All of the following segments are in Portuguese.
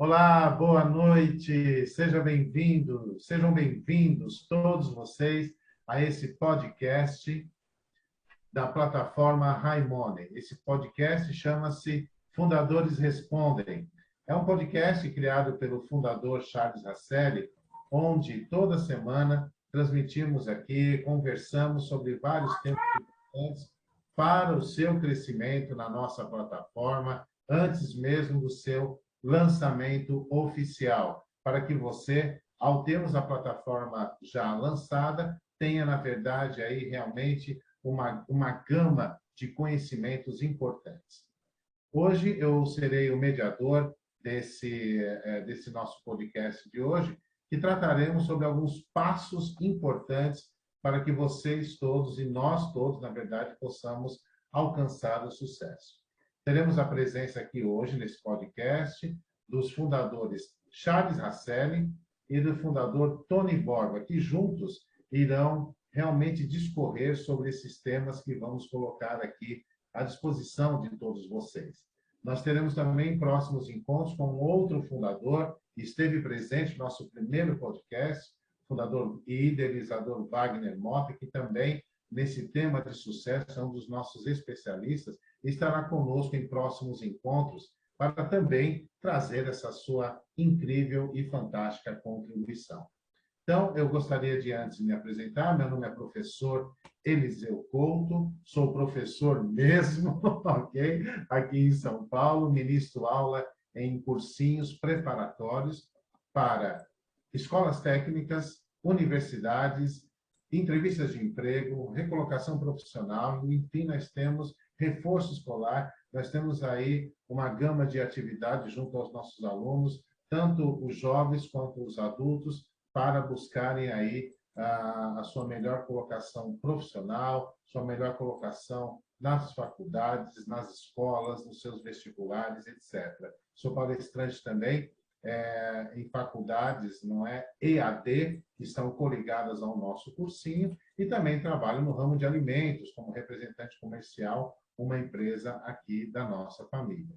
Olá, boa noite, sejam bem-vindos todos vocês a esse podcast da plataforma Raimone. Esse podcast chama-se Fundadores Respondem. É um podcast criado pelo fundador Charles Rasselli, onde toda semana transmitimos aqui, conversamos sobre vários temas importantes para o seu crescimento na nossa plataforma, antes mesmo do seu lançamento oficial, para que você, ao termos a plataforma já lançada, tenha, na verdade, aí realmente uma gama de conhecimentos importantes. Hoje eu serei o mediador desse nosso podcast de hoje, que trataremos sobre alguns passos importantes para que vocês todos e nós todos, na verdade, possamos alcançar o sucesso. Teremos a presença aqui hoje, nesse podcast, dos fundadores Charles Rasselli e do fundador Tony Borba, que juntos irão realmente discorrer sobre esses temas que vamos colocar aqui à disposição de todos vocês. Nós teremos também próximos encontros com outro fundador, que esteve presente no nosso primeiro podcast, fundador e idealizador Wagner Mota, que também, nesse tema de sucesso, é um dos nossos especialistas, e estará conosco em próximos encontros para também trazer essa sua incrível e fantástica contribuição. Então, eu gostaria de antes me apresentar. Meu nome é professor Eliseu Couto, sou professor mesmo, ok? Aqui em São Paulo, ministro aula em cursinhos preparatórios para escolas técnicas, universidades, entrevistas de emprego, recolocação profissional, enfim, nós temos reforço escolar, nós temos aí uma gama de atividades junto aos nossos alunos, tanto os jovens quanto os adultos, para buscarem aí a sua melhor colocação profissional, sua melhor colocação nas faculdades, nas escolas, nos seus vestibulares, etc. Sou palestrante também em faculdades, não é, EAD, que estão coligadas ao nosso cursinho, e também trabalho no ramo de alimentos, como representante comercial, uma empresa aqui da nossa família.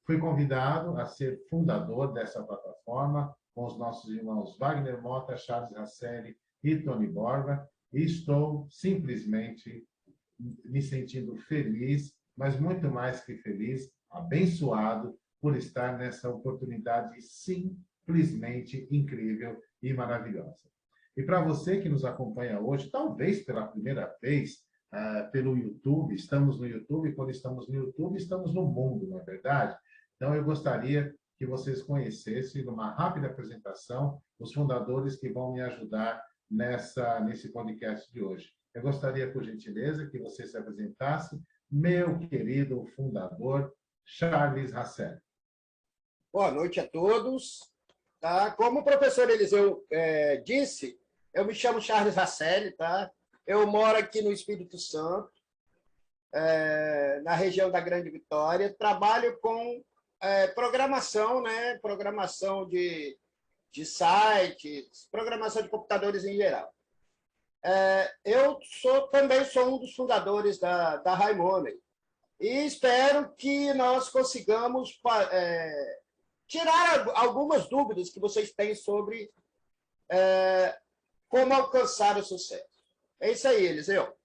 Fui convidado a ser fundador dessa plataforma, com os nossos irmãos Wagner Mota, Charles Rasselli e Tony Borba, e estou simplesmente me sentindo feliz, mas muito mais que feliz, abençoado por estar nessa oportunidade simplesmente incrível e maravilhosa. E para você que nos acompanha hoje, talvez pela primeira vez, pelo YouTube, estamos no YouTube, quando estamos no YouTube, estamos no mundo, não é verdade? Então, eu gostaria que vocês conhecessem, numa rápida apresentação, os fundadores que vão me ajudar nesse podcast de hoje. Eu gostaria, por gentileza, que você se apresentasse, meu querido fundador, Charles Rasselli. Boa noite a todos. Tá? Como o professor Eliseu disse, eu me chamo Charles Rasselli, tá? Eu moro aqui no Espírito Santo, na região da Grande Vitória, trabalho com programação, né? Programação de sites, programação de computadores em geral. Eu também sou um dos fundadores da Raimone e espero que nós consigamos tirar algumas dúvidas que vocês têm sobre como alcançar o sucesso. É isso aí, Eliseu.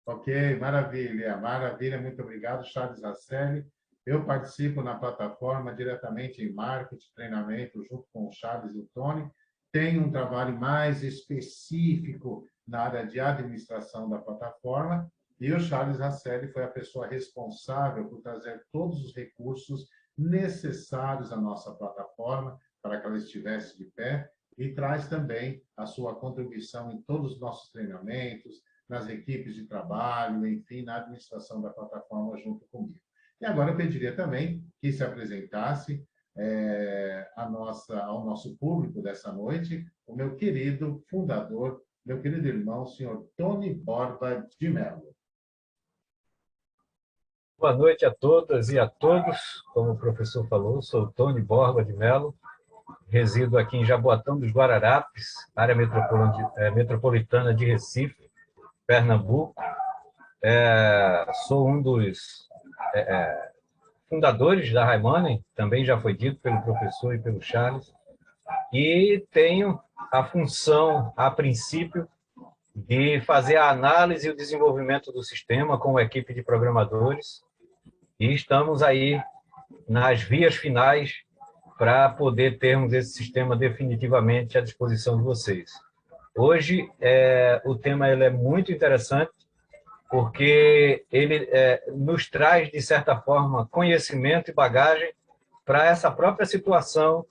Ok, maravilha, maravilha. Muito obrigado, Charles Rasselli. Eu participo na plataforma diretamente em marketing, treinamento, junto com o Charles e o Tony. Tenho um trabalho mais específico na área de administração da plataforma, e o Charles Rasselli foi a pessoa responsável por trazer todos os recursos necessários à nossa plataforma para que ela estivesse de pé, e traz também a sua contribuição em todos os nossos treinamentos, nas equipes de trabalho, enfim, na administração da plataforma junto comigo. E agora eu pediria também que se apresentasse ao nosso público dessa noite, o meu querido fundador, meu querido irmão, o senhor Tony Borba de Mello. Boa noite a todas e a todos. Como o professor falou, sou Tony Borba de Mello, resido aqui em Jaboatão dos Guararapes, área metropolitana de Recife, Pernambuco. Sou um dos fundadores da Raimonen, também já foi dito pelo professor e pelo Charles, e tenho a função, a princípio, de fazer a análise e o desenvolvimento do sistema com a equipe de programadores, e estamos aí nas vias finais para poder termos esse sistema definitivamente à disposição de vocês. Hoje, o tema ele é muito interessante, porque ele nos traz, de certa forma, conhecimento e bagagem para essa própria situação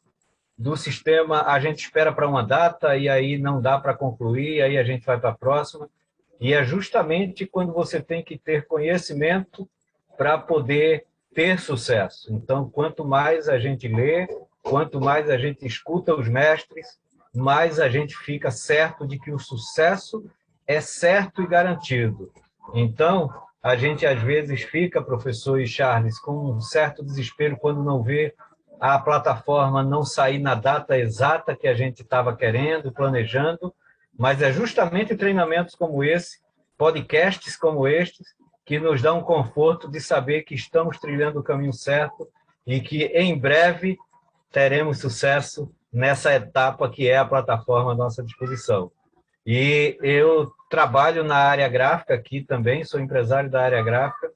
do sistema. A gente espera para uma data e aí não dá para concluir, aí a gente vai para a próxima. E é justamente quando você tem que ter conhecimento para poder ter sucesso. Então, quanto mais a gente lê, quanto mais a gente escuta os mestres, mais a gente fica certo de que o sucesso é certo e garantido. Então, a gente às vezes fica, professor e Charles, com um certo desespero quando não vê a plataforma não sair na data exata que a gente estava querendo, planejando, mas é justamente treinamentos como esse, podcasts como estes, que nos dão um conforto de saber que estamos trilhando o caminho certo e que em breve teremos sucesso nessa etapa que é a plataforma à nossa disposição. E eu trabalho na área gráfica aqui também, sou empresário da área gráfica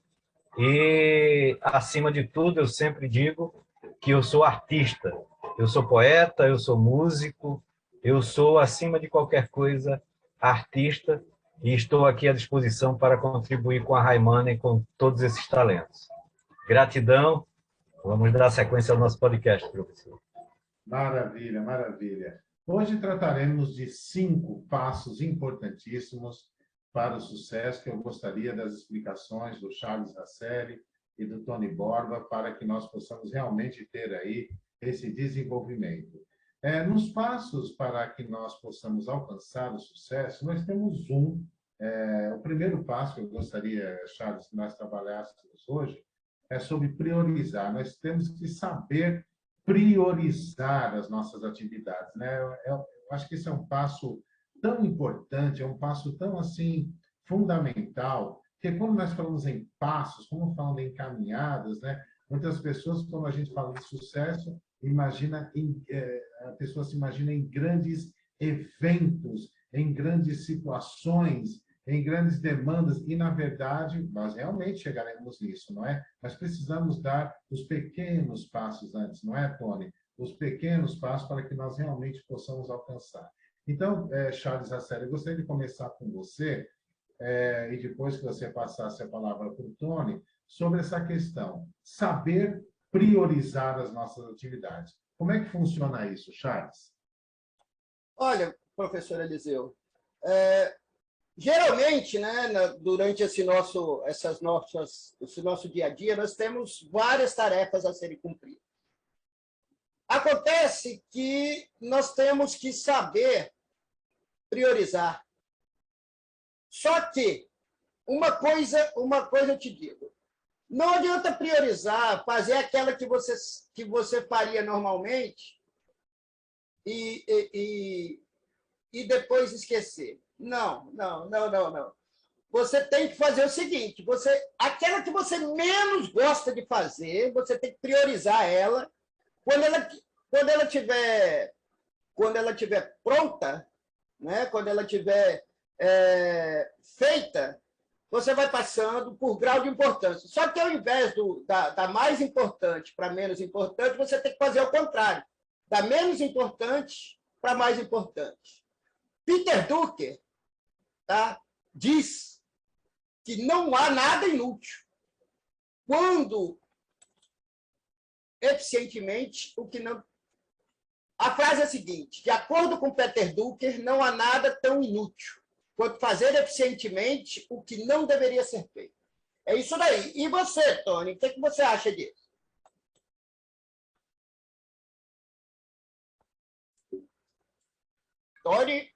e, acima de tudo, eu sempre digo que eu sou artista. Eu sou poeta, eu sou músico, eu sou, acima de qualquer coisa, artista e estou aqui à disposição para contribuir com a Raimonen com todos esses talentos. Gratidão. Vamos dar sequência ao nosso podcast, professor. Maravilha, maravilha. Hoje trataremos de 5 passos importantíssimos para o sucesso, que eu gostaria das explicações do Charles Rasselli e do Tony Borba, para que nós possamos realmente ter aí esse desenvolvimento. Nos passos para que nós possamos alcançar o sucesso, nós temos o primeiro passo que eu gostaria, Charles, que nós trabalhássemos hoje, é sobre priorizar. Nós temos que saber priorizar as nossas atividades, né? Eu acho que esse é um passo tão importante, é um passo tão, assim, fundamental, que quando nós falamos em passos, como falando em caminhadas, né? Muitas pessoas, quando a gente fala de sucesso, a pessoa se imagina em grandes eventos, em grandes situações, em grandes demandas, e, na verdade, nós realmente chegaremos nisso, não é? Mas precisamos dar os pequenos passos antes, não é, Tony? Os pequenos passos para que nós realmente possamos alcançar. Então, Charles Rasselli, eu gostaria de começar com você, e depois que você passasse a palavra para o Tony, sobre essa questão, saber priorizar as nossas atividades. Como é que funciona isso, Charles? Olha, professor Eliseu, geralmente, né, durante esse nosso dia a dia, nós temos várias tarefas a serem cumpridas. Acontece que nós temos que saber priorizar. Só que uma coisa eu te digo, não adianta priorizar, fazer aquela que você faria normalmente e depois esquecer. Não. Você tem que fazer o seguinte, aquela que você menos gosta de fazer, você tem que priorizar ela. Quando ela tiver pronta, né? Quando ela tiver feita, você vai passando por grau de importância. Só que, ao invés da mais importante para menos importante, você tem que fazer o contrário. Da menos importante para mais importante. Peter Drucker, tá, diz que não há nada inútil. Quando, eficientemente, o que não... A frase é a seguinte, de acordo com Peter Drucker, não há nada tão inútil quanto fazer eficientemente o que não deveria ser feito. É isso daí. E você, Tony, o que você acha disso? Tony?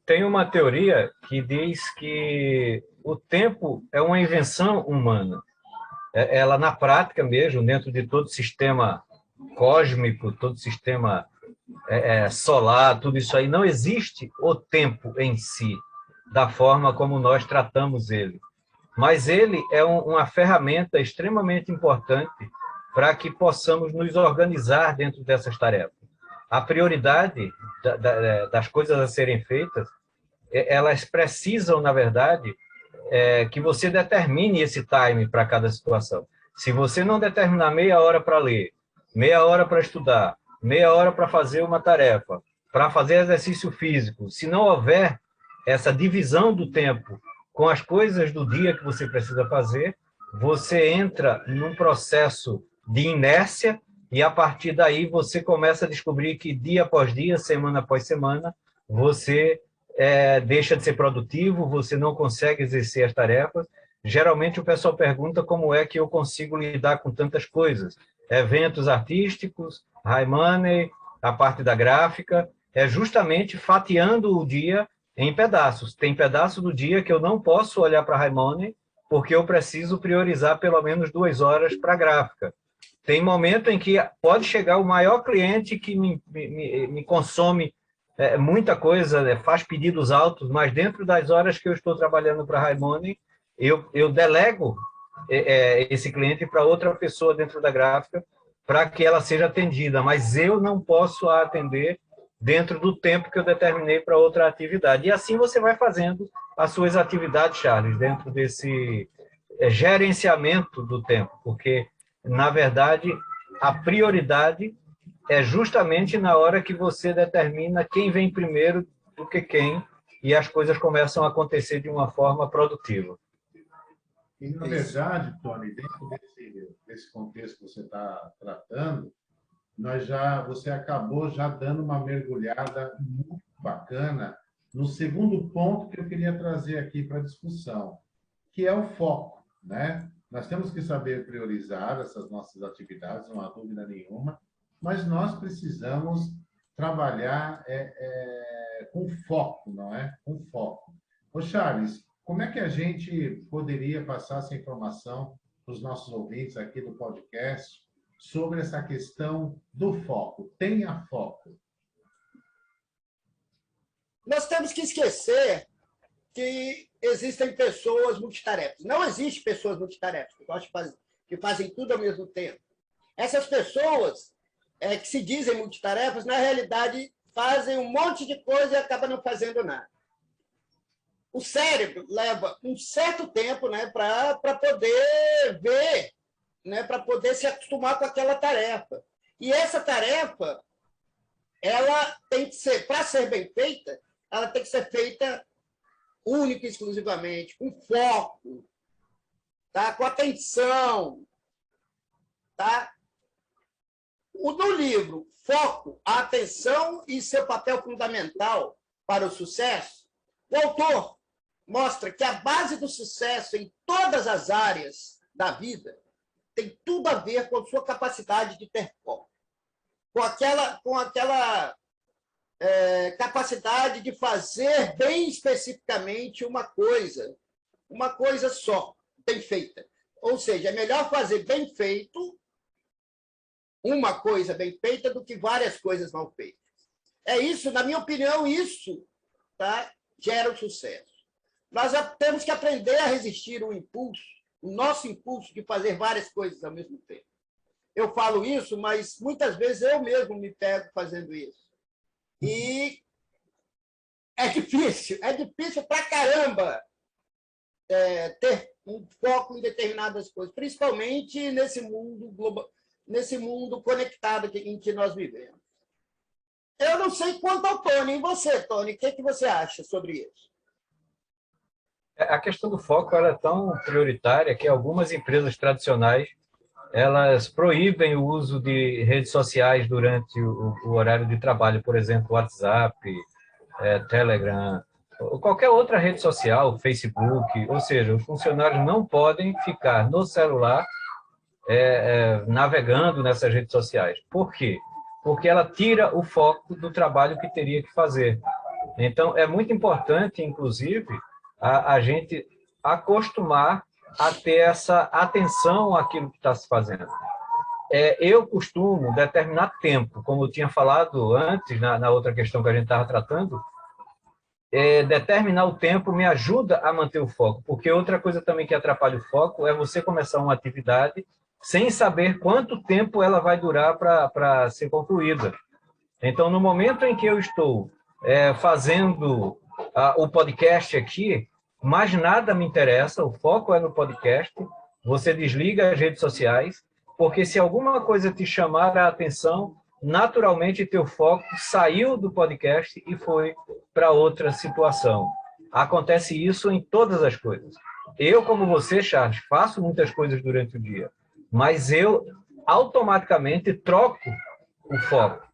Tem uma teoria que diz que o tempo é uma invenção humana. Ela, na prática mesmo, dentro de todo sistema cósmico, todo sistema solar, tudo isso aí, não existe o tempo em si, da forma como nós tratamos ele. Mas ele é uma ferramenta extremamente importante para que possamos nos organizar dentro dessas tarefas. A prioridade das coisas a serem feitas, elas precisam, na verdade, que você determine esse time para cada situação. Se você não determinar meia hora para ler, meia hora para estudar, meia hora para fazer uma tarefa, para fazer exercício físico, se não houver essa divisão do tempo com as coisas do dia que você precisa fazer, você entra num processo de inércia e, a partir daí, você começa a descobrir que dia após dia, semana após semana, você deixa de ser produtivo, você não consegue exercer as tarefas. Geralmente, o pessoal pergunta como é que eu consigo lidar com tantas coisas. Eventos artísticos, high money, a parte da gráfica, é justamente fatiando o dia em pedaços. Tem pedaço do dia que eu não posso olhar para high money, porque eu preciso priorizar pelo menos 2 horas para a gráfica. Tem momento em que pode chegar o maior cliente que me consome muita coisa, faz pedidos altos, mas dentro das horas que eu estou trabalhando para high money, eu delego esse cliente para outra pessoa dentro da gráfica para que ela seja atendida, mas eu não posso atender dentro do tempo que eu determinei para outra atividade. E assim você vai fazendo as suas atividades, Charles, dentro desse gerenciamento do tempo, porque, na verdade, a prioridade é justamente na hora que você determina quem vem primeiro do que quem, e as coisas começam a acontecer de uma forma produtiva. E, na verdade, Tony, dentro desse contexto que você está tratando, você acabou já dando uma mergulhada muito bacana no segundo ponto que eu queria trazer aqui para a discussão, que é o foco, né? Nós temos que saber priorizar essas nossas atividades, não há dúvida nenhuma, mas nós precisamos trabalhar com foco, não é? Com foco. Ô, Charles, como é que a gente poderia passar essa informação para os nossos ouvintes aqui do podcast sobre essa questão do foco? Tenha foco. Nós temos que esquecer que existem pessoas multitarefas. Não existe pessoas multitarefas, que fazem tudo ao mesmo tempo. Essas pessoas que se dizem multitarefas, na realidade, fazem um monte de coisa e acabam não fazendo nada. O cérebro leva um certo tempo, né, para poder ver, né, para poder se acostumar com aquela tarefa. E essa tarefa, ela tem que ser, para ser bem feita, ela tem que ser feita única e exclusivamente, com foco, tá? Com atenção. Tá? No livro Foco, a Atenção e seu papel fundamental para o sucesso, o autor mostra que a base do sucesso em todas as áreas da vida tem tudo a ver com a sua capacidade de ter foco, com aquela capacidade de fazer bem especificamente uma coisa só, bem feita. Ou seja, é melhor fazer bem feito uma coisa bem feita do que várias coisas mal feitas. É isso, na minha opinião, isso, tá, gera o sucesso. Nós temos que aprender a resistir ao impulso, o nosso impulso de fazer várias coisas ao mesmo tempo. Eu falo isso, mas muitas vezes eu mesmo me pego fazendo isso. E é difícil pra caramba ter um foco em determinadas coisas, principalmente nesse mundo global, nesse mundo conectado em que nós vivemos. Eu não sei quanto ao Tony. E você, Tony, o que você acha sobre isso? A questão do foco ela é tão prioritária que algumas empresas tradicionais elas proíbem o uso de redes sociais durante o horário de trabalho, por exemplo, WhatsApp, Telegram, ou qualquer outra rede social, Facebook, ou seja, os funcionários não podem ficar no celular navegando nessas redes sociais. Por quê? Porque ela tira o foco do trabalho que teria que fazer. Então, é muito importante, inclusive, a gente acostumar a ter essa atenção àquilo que está se fazendo. Eu costumo determinar tempo, como eu tinha falado antes, na outra questão que a gente estava tratando, determinar o tempo me ajuda a manter o foco, porque outra coisa também que atrapalha o foco é você começar uma atividade sem saber quanto tempo ela vai durar para ser concluída. Então, no momento em que eu estou fazendo o podcast aqui, mais nada me interessa, o foco é no podcast, você desliga as redes sociais, porque se alguma coisa te chamar a atenção, naturalmente teu foco saiu do podcast e foi para outra situação. Acontece isso em todas as coisas. Eu, como você, Charles, faço muitas coisas durante o dia, mas eu automaticamente troco o foco.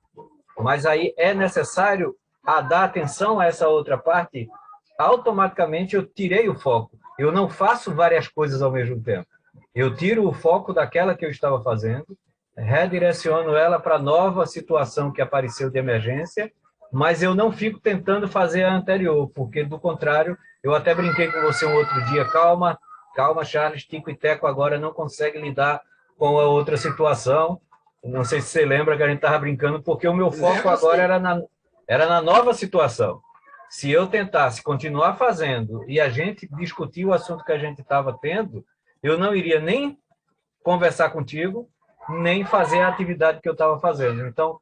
Mas aí é necessário dar atenção a essa outra parte, automaticamente eu tirei o foco. Eu não faço várias coisas ao mesmo tempo. Eu tiro o foco daquela que eu estava fazendo, redireciono ela para a nova situação que apareceu de emergência, mas eu não fico tentando fazer a anterior, porque, do contrário, eu até brinquei com você um outro dia, calma, Charles, Tico e Teco agora não consegue lidar com a outra situação. Não sei se você lembra que a gente estava brincando, porque o meu foco agora era na nova situação. Se eu tentasse continuar fazendo e a gente discutir o assunto que a gente estava tendo, eu não iria nem conversar contigo, nem fazer a atividade que eu estava fazendo. Então,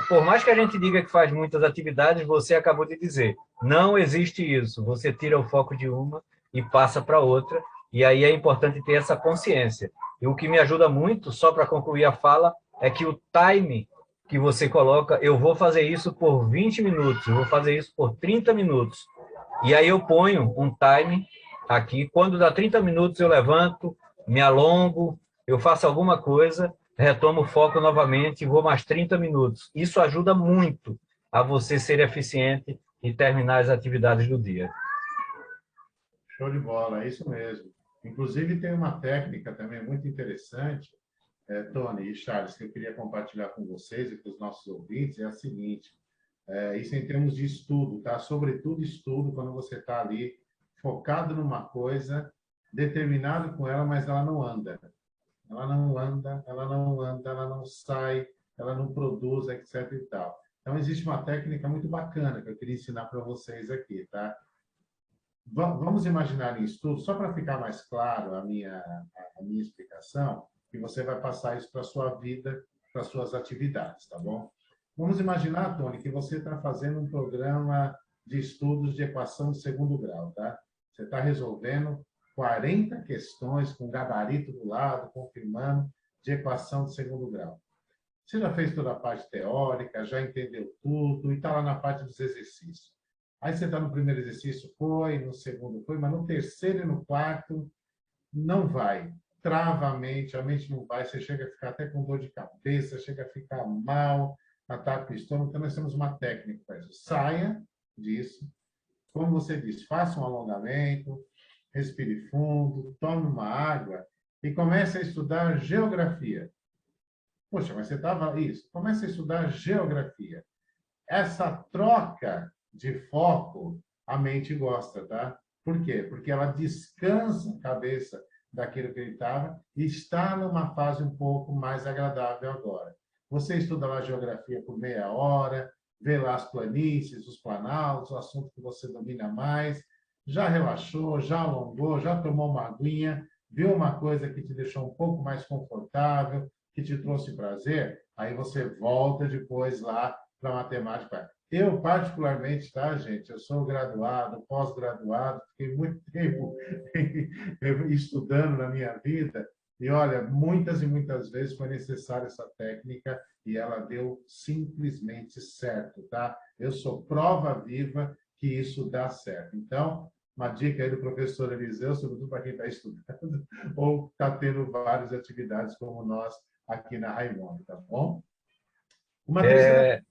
por mais que a gente diga que faz muitas atividades, você acabou de dizer, não existe isso. Você tira o foco de uma e passa para outra, e aí é importante ter essa consciência. E o que me ajuda muito, só para concluir a fala, é que o time que você coloca, eu vou fazer isso por 20 minutos, eu vou fazer isso por 30 minutos. E aí eu ponho um time aqui, quando dá 30 minutos eu levanto, me alongo, eu faço alguma coisa, retomo o foco novamente e vou mais 30 minutos. Isso ajuda muito a você ser eficiente e terminar as atividades do dia. Show de bola, é isso mesmo. Inclusive, tem uma técnica também muito interessante, Tony e Charles, que eu queria compartilhar com vocês e com os nossos ouvintes, é a seguinte, isso em termos de estudo, tá? Sobretudo estudo, quando você está ali focado numa coisa, determinado com ela, mas ela não anda. Ela não anda, ela não sai, ela não produz, etc. e tal. Então, existe uma técnica muito bacana que eu queria ensinar para vocês aqui, tá? Vamos imaginar em estudo, só para ficar mais claro a minha explicação, que você vai passar isso para a sua vida, para as suas atividades, tá bom? Vamos imaginar, Tony, que você está fazendo um programa de estudos de equação de segundo grau, tá? Você está resolvendo 40 questões com gabarito do lado, confirmando, de equação de segundo grau. Você já fez toda a parte teórica, já entendeu tudo, e está lá na parte dos exercícios. Aí você está no primeiro exercício, foi, no segundo foi, mas no terceiro e no quarto não vai. Trava a mente não vai, você chega a ficar até com dor de cabeça, chega a ficar mal, ataque o estômago. Então, nós temos uma técnica para isso. Saia disso. Como você disse, faça um alongamento, respire fundo, tome uma água e comece a estudar geografia. Poxa, mas você estava... Isso, comece a estudar geografia. Essa troca de foco, a mente gosta, tá? Por quê? Porque ela descansa a cabeça daquilo que ele estava e está numa fase um pouco mais agradável agora. Você estuda lá geografia por meia hora, vê lá as planícies, os planaltos, o assunto que você domina mais, já relaxou, já alongou, já tomou uma aguinha, viu uma coisa que te deixou um pouco mais confortável, que te trouxe prazer, aí você volta depois lá para a matemática. Eu, particularmente, tá, gente? Eu sou graduado, pós-graduado, fiquei muito tempo estudando na minha vida, e olha, muitas e muitas vezes foi necessária essa técnica e ela deu simplesmente certo, tá? Eu sou prova viva que isso dá certo. Então, uma dica aí do professor Eliseu, sobretudo para quem está estudando ou está tendo várias atividades como nós aqui na Raimundo, tá bom? Uma terceira...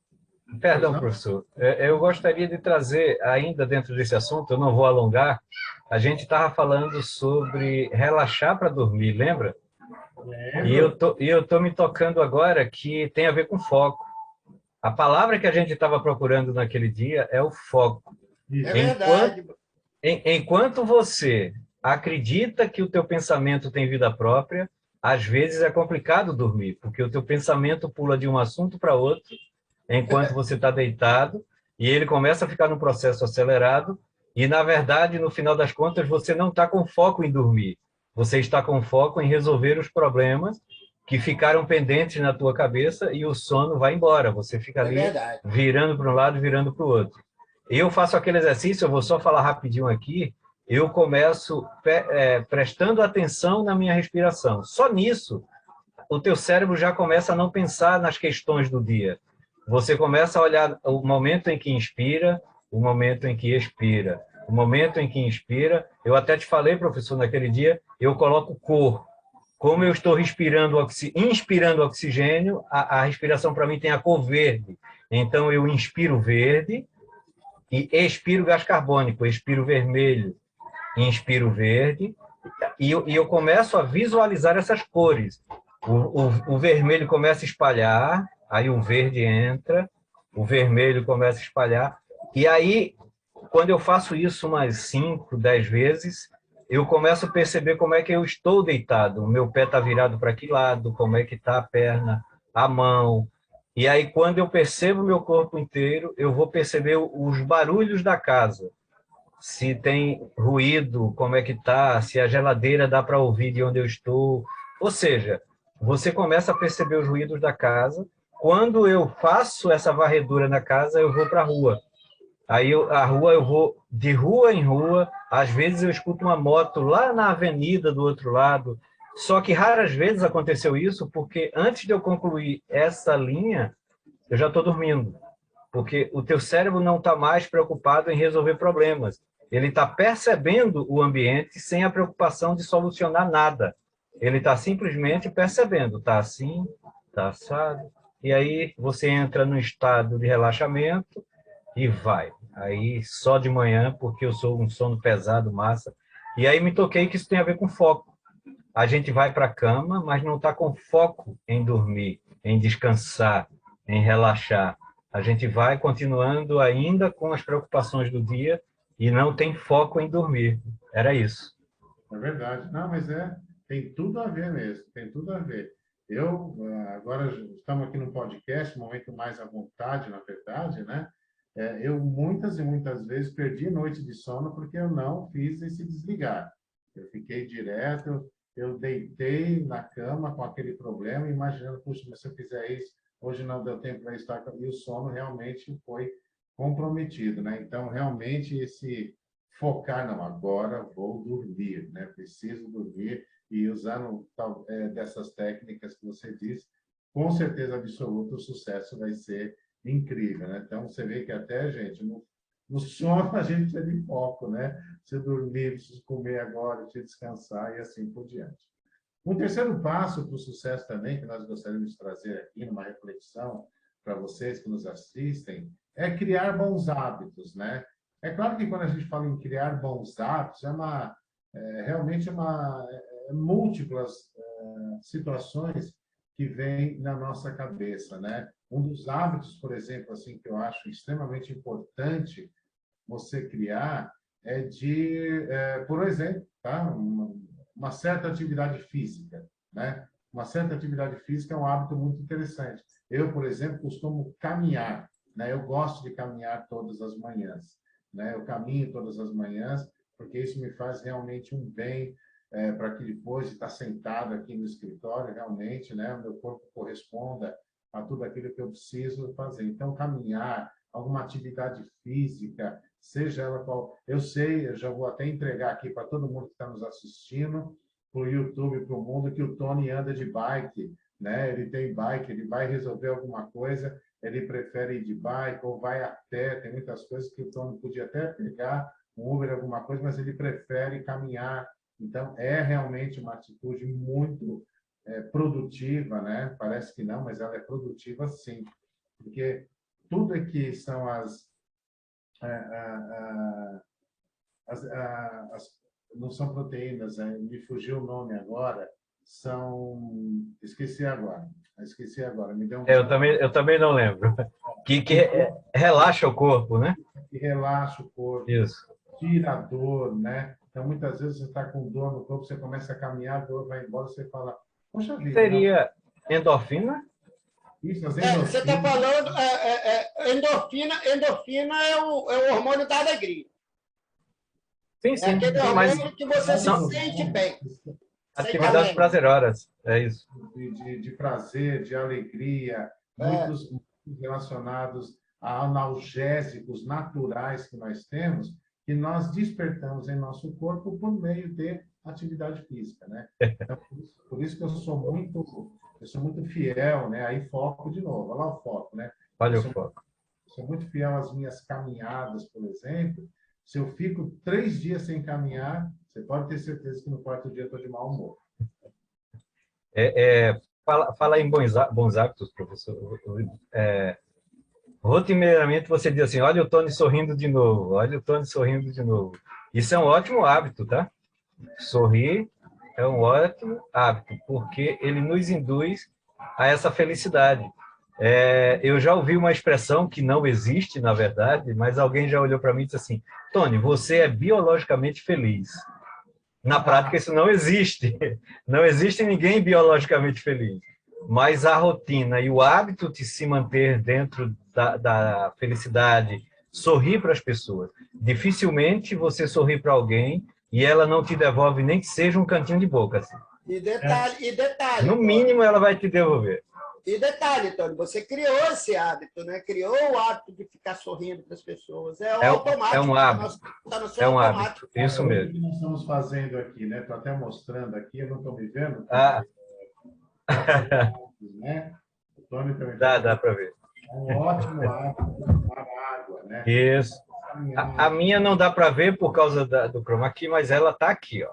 Perdão, professor. Eu gostaria de trazer, ainda dentro desse assunto, eu não vou alongar, a gente estava falando sobre relaxar para dormir, lembra? E eu tô me tocando agora que tem a ver com foco. A palavra que a gente estava procurando naquele dia é o foco. É verdade. Enquanto você acredita que o teu pensamento tem vida própria, às vezes é complicado dormir, porque o teu pensamento pula de um assunto para outro, enquanto você está deitado, e ele começa a ficar num processo acelerado, e, na verdade, no final das contas, você não está com foco em dormir. Você está com foco em resolver os problemas que ficaram pendentes na tua cabeça e o sono vai embora. Você fica ali virando para um lado, virando para o outro. Eu faço aquele exercício, eu vou só falar rapidinho aqui, eu começo prestando atenção na minha respiração. Só nisso, o teu cérebro já começa a não pensar nas questões do dia. Você começa a olhar o momento em que inspira, o momento em que expira. O momento em que inspira, eu até te falei, professor, naquele dia, eu coloco cor. Como eu estou inspirando oxigênio, a respiração para mim tem a cor verde. Então, eu inspiro verde e expiro gás carbônico, expiro vermelho, inspiro verde, e eu começo a visualizar essas cores. O vermelho começa a espalhar, aí o verde entra, o vermelho começa a espalhar, e aí, quando eu faço isso umas 5, 10 vezes, eu começo a perceber como é que eu estou deitado. O meu pé está virado para que lado, como é que está a perna, a mão. E aí, quando eu percebo o meu corpo inteiro, eu vou perceber os barulhos da casa. Se tem ruído, como é que está, se a geladeira dá para ouvir de onde eu estou. Ou seja, você começa a perceber os ruídos da casa. Quando eu faço essa varredura na casa, eu vou para a rua. Aí a rua eu vou de rua em rua, às vezes eu escuto uma moto lá na avenida do outro lado, só que raras vezes aconteceu isso, porque antes de eu concluir essa linha, eu já estou dormindo, porque o teu cérebro não está mais preocupado em resolver problemas, ele está percebendo o ambiente sem a preocupação de solucionar nada, ele está simplesmente percebendo, está assim, está assado, e aí você entra no estado de relaxamento, e vai. Aí só de manhã, porque eu sou um sono pesado, massa. E aí me toquei que isso tem a ver com foco. A gente vai para a cama, mas não está com foco em dormir, em descansar, em relaxar. A gente vai continuando ainda com as preocupações do dia e não tem foco em dormir. Era isso. É verdade. Não, mas tem tudo a ver mesmo, tem tudo a ver. Agora estamos aqui no podcast, um momento mais à vontade, na verdade, né? Eu muitas e muitas vezes perdi noite de sono porque eu não fiz esse desligar. Eu fiquei direto, eu deitei na cama com aquele problema, imaginando, puxa, mas se eu fizer isso, hoje não deu tempo para estar, e o sono realmente foi comprometido, né? Então, realmente, esse focar, não, agora vou dormir, né? Preciso dormir, e usando dessas técnicas que você disse, com certeza absoluta, o sucesso vai ser incrível, né? Então, você vê que até, gente, no sono a gente precisa de foco, né? Precisa dormir, precisa comer agora, precisa descansar e assim por diante. Um terceiro passo para o sucesso também, que nós gostaríamos de trazer aqui numa reflexão para vocês que nos assistem, é criar bons hábitos, né? É claro que quando a gente fala em criar bons hábitos, realmente múltiplas situações que vêm na nossa cabeça, né? Um dos hábitos, por exemplo, assim, que eu acho extremamente importante você criar por exemplo, tá? Uma certa atividade física, né? Uma certa atividade física é um hábito muito interessante. Eu, por exemplo, costumo caminhar, né? Eu gosto de caminhar todas as manhãs, né? Eu caminho todas as manhãs porque isso me faz realmente um bem, para que depois de estar sentado aqui no escritório, realmente, né? O meu corpo corresponda a tudo aquilo que eu preciso fazer. Então, caminhar, alguma atividade física, seja ela qual... Eu sei, eu já vou até entregar aqui para todo mundo que está nos assistindo, para o YouTube, para o mundo, que o Tony anda de bike, né? Ele tem bike, ele vai resolver alguma coisa, ele prefere ir de bike ou vai a pé. Tem muitas coisas que o Tony podia até pegar, um Uber, alguma coisa, mas ele prefere caminhar. Então, é realmente uma atitude muito produtiva, né? Parece que não, mas ela é produtiva sim, porque tudo aqui são não são proteínas, me fugiu o nome agora, esqueci agora, me deu eu também não lembro. Que relaxa o corpo, né? Que relaxa o corpo, isso. Tira a dor, né? Então, muitas vezes você está com dor no corpo, você começa a caminhar, a dor vai embora, você fala, poxa vida. Seria endorfina? Isso, as endorfinas. Você está falando, endorfina é o hormônio da alegria. Sim, sim. É aquele hormônio que você se sente bem. Atividades prazerosas, é isso. De prazer, de alegria, muitos relacionados a analgésicos naturais que nós temos, que nós despertamos em nosso corpo por meio de atividade física, né? Então, por isso que eu sou muito fiel, né? Aí foco de novo, olha lá o foco, né? Olha o foco. Sou muito fiel às minhas caminhadas, por exemplo. Se eu fico 3 dias sem caminhar, você pode ter certeza que no 4º dia eu estou de mau humor. Fala em bons hábitos, professor. Rotineiramente você diz assim, olha o Tony sorrindo de novo, olha o Tony sorrindo de novo. Isso é um ótimo hábito, tá? Sorrir é um ótimo hábito, porque ele nos induz a essa felicidade. Eu já ouvi uma expressão que não existe, na verdade, mas alguém já olhou para mim e disse assim, Tony, você é biologicamente feliz. Na prática, isso não existe. Não existe ninguém biologicamente feliz. Mas a rotina e o hábito de se manter dentro da felicidade, sorrir para as pessoas. Dificilmente você sorrir para alguém e ela não te devolve nem que seja um cantinho de boca. Assim. E detalhe. No mínimo, ela vai te devolver. E detalhe, Tony, você criou esse hábito, né? Criou o hábito de ficar sorrindo para as pessoas. Automático. É um hábito. É um hábito. Isso mesmo. O que nós estamos fazendo aqui, né? Estou até mostrando aqui, eu não estou me vendo. Né? O Tony também dá para ver. É um ótimo hábito tomar água, né? Isso. A minha não dá para ver por causa do chroma key, mas ela está aqui, ó.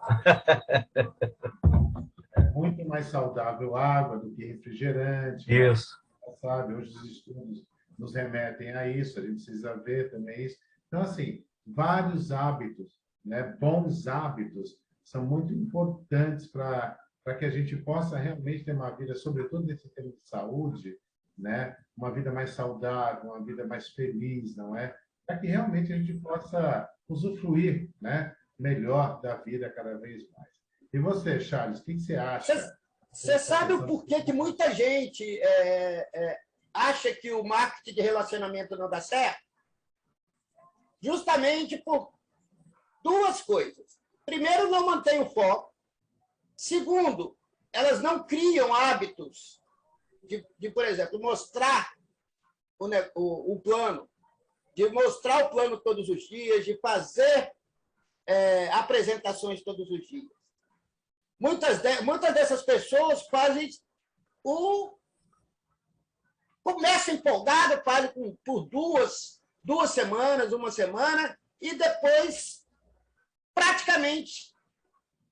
É muito mais saudável água do que refrigerante. Isso. Né? Sabe? Hoje os estudos nos remetem a isso, a gente precisa ver também isso. Então, assim, vários hábitos, né? Bons hábitos, são muito importantes para que a gente possa realmente ter uma vida, sobretudo nesse tema de saúde, né? Uma vida mais saudável, uma vida mais feliz, não é? Para que realmente a gente possa usufruir, né? Melhor da vida cada vez mais. E você, Charles, o que você acha? Você sabe o porquê que muita gente acha que o marketing de relacionamento não dá certo? Justamente por 2 coisas. Primeiro, não mantém o foco. Segundo, elas não criam hábitos de por exemplo, mostrar o plano, de mostrar o plano todos os dias, de fazer apresentações todos os dias. Muitas dessas pessoas fazem começam empolgado, fazem por duas semanas, uma semana, e depois praticamente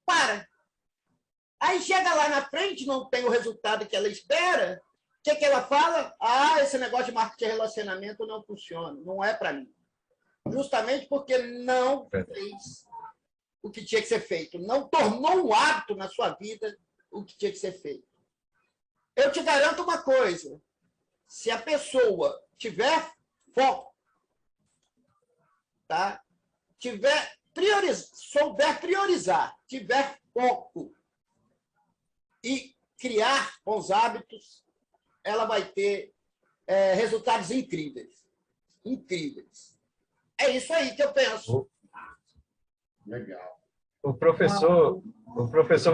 para. Aí chega lá na frente, não tem o resultado que ela espera, o que ela fala? Esse negócio de marketing de relacionamento não funciona, não é para mim. Justamente porque não fez o que tinha que ser feito, não tornou um hábito na sua vida o que tinha que ser feito. Eu te garanto uma coisa, se a pessoa tiver foco, tá? Souber priorizar, tiver foco e criar bons hábitos, ela vai ter resultados incríveis. Incríveis. É isso aí que eu penso. Legal. O professor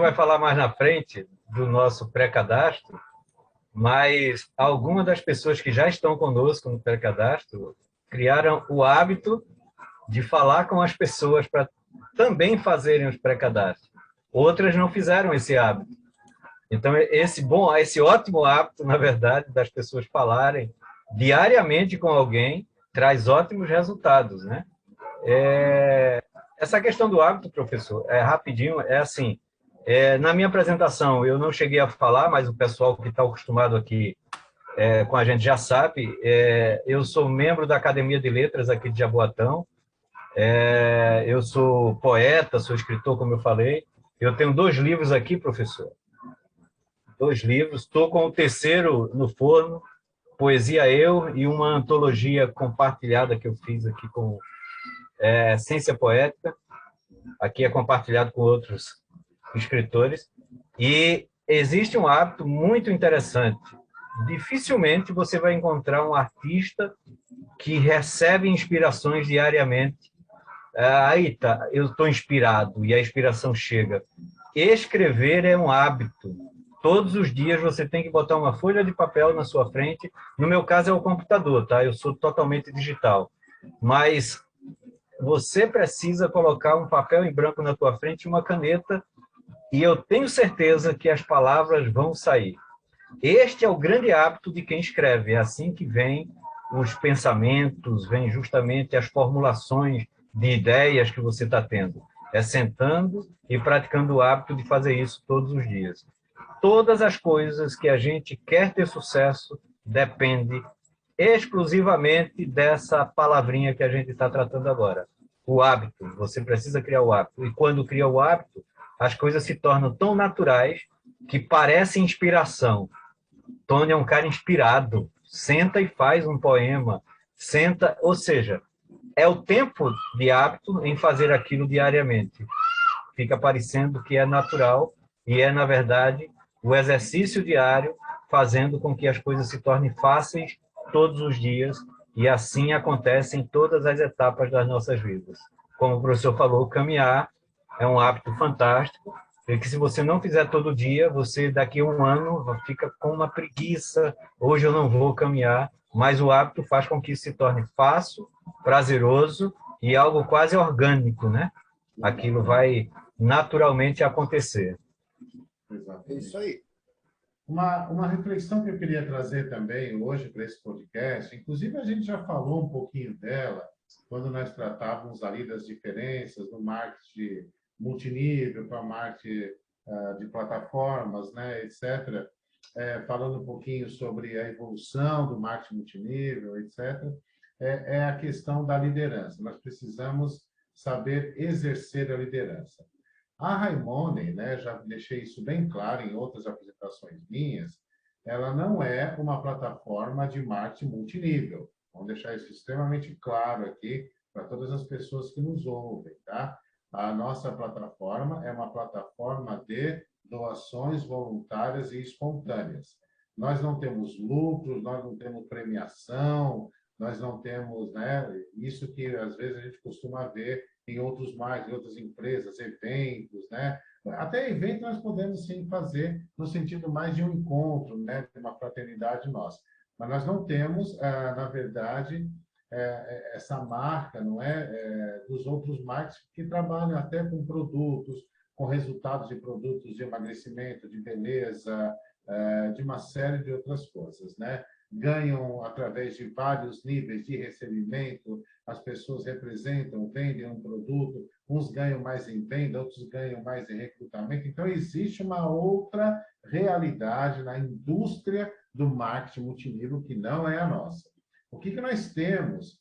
vai falar mais na frente do nosso pré-cadastro, mas algumas das pessoas que já estão conosco no pré-cadastro criaram o hábito de falar com as pessoas para também fazerem os pré-cadastros. Outras não fizeram esse hábito. Então, esse ótimo hábito, na verdade, das pessoas falarem diariamente com alguém, traz ótimos resultados, né? Essa questão do hábito, professor, rapidinho, assim, na minha apresentação eu não cheguei a falar, mas o pessoal que está acostumado aqui com a gente já sabe, eu sou membro da Academia de Letras aqui de Jaboatão, eu sou poeta, sou escritor, como eu falei, eu tenho 2 livros aqui, professor, 2 livros, estou com o 3º no forno, Poesia Eu, e uma antologia compartilhada que eu fiz aqui com Ciência Poética, aqui é compartilhado com outros escritores, e existe um hábito muito interessante. Dificilmente você vai encontrar um artista que recebe inspirações diariamente. Aí tá, eu estou inspirado, e a inspiração chega. escrever é um hábito. Todos os dias você tem que botar uma folha de papel na sua frente. No meu caso é o computador, tá? Eu sou totalmente digital. Mas você precisa colocar um papel em branco na tua frente e uma caneta, e eu tenho certeza que as palavras vão sair. Este é o grande hábito de quem escreve. É assim que vem os pensamentos, vem justamente as formulações de ideias que você está tendo. É sentando e praticando o hábito de fazer isso todos os dias. Todas as coisas que a gente quer ter sucesso depende exclusivamente dessa palavrinha que a gente está tratando agora. O hábito. Você precisa criar o hábito. E quando cria o hábito, as coisas se tornam tão naturais que parece inspiração. Tony é um cara inspirado. Senta e faz um poema. Senta, ou seja, é o tempo de hábito em fazer aquilo diariamente. Fica parecendo que é natural e é, na verdade, o exercício diário fazendo com que as coisas se tornem fáceis todos os dias, e assim acontece em todas as etapas das nossas vidas. Como o professor falou, caminhar é um hábito fantástico, e que se você não fizer todo dia, você daqui a um ano fica com uma preguiça, hoje eu não vou caminhar, mas o hábito faz com que isso se torne fácil, prazeroso e algo quase orgânico, né? Aquilo vai naturalmente acontecer. É isso aí. Uma reflexão que eu queria trazer também hoje para esse podcast, inclusive a gente já falou um pouquinho dela quando nós tratávamos ali das diferenças do marketing multinível para marketing de plataformas, né, etc. Falando um pouquinho sobre a evolução do marketing multinível, etc. É a questão da liderança. Nós precisamos saber exercer a liderança. A Raimone, né, já deixei isso bem claro em outras apresentações minhas, ela não é uma plataforma de marketing multinível. Vamos deixar isso extremamente claro aqui para todas as pessoas que nos ouvem, tá? A nossa plataforma é uma plataforma de doações voluntárias e espontâneas. Nós não temos lucros, nós não temos premiação, nós não temos, né, isso que às vezes a gente costuma ver em outros mais, em outras empresas, eventos, né? Até evento nós podemos sim fazer no sentido mais de um encontro, né, de uma fraternidade nossa. Mas nós não temos, na verdade, essa marca, não é, dos outros marcas que trabalham até com produtos, com resultados de produtos de emagrecimento, de beleza, de uma série de outras coisas, né? Ganham através de vários níveis de recebimento, as pessoas representam, vendem um produto, uns ganham mais em venda, outros ganham mais em recrutamento. Então, existe uma outra realidade na indústria do marketing multinível que não é a nossa. O que nós temos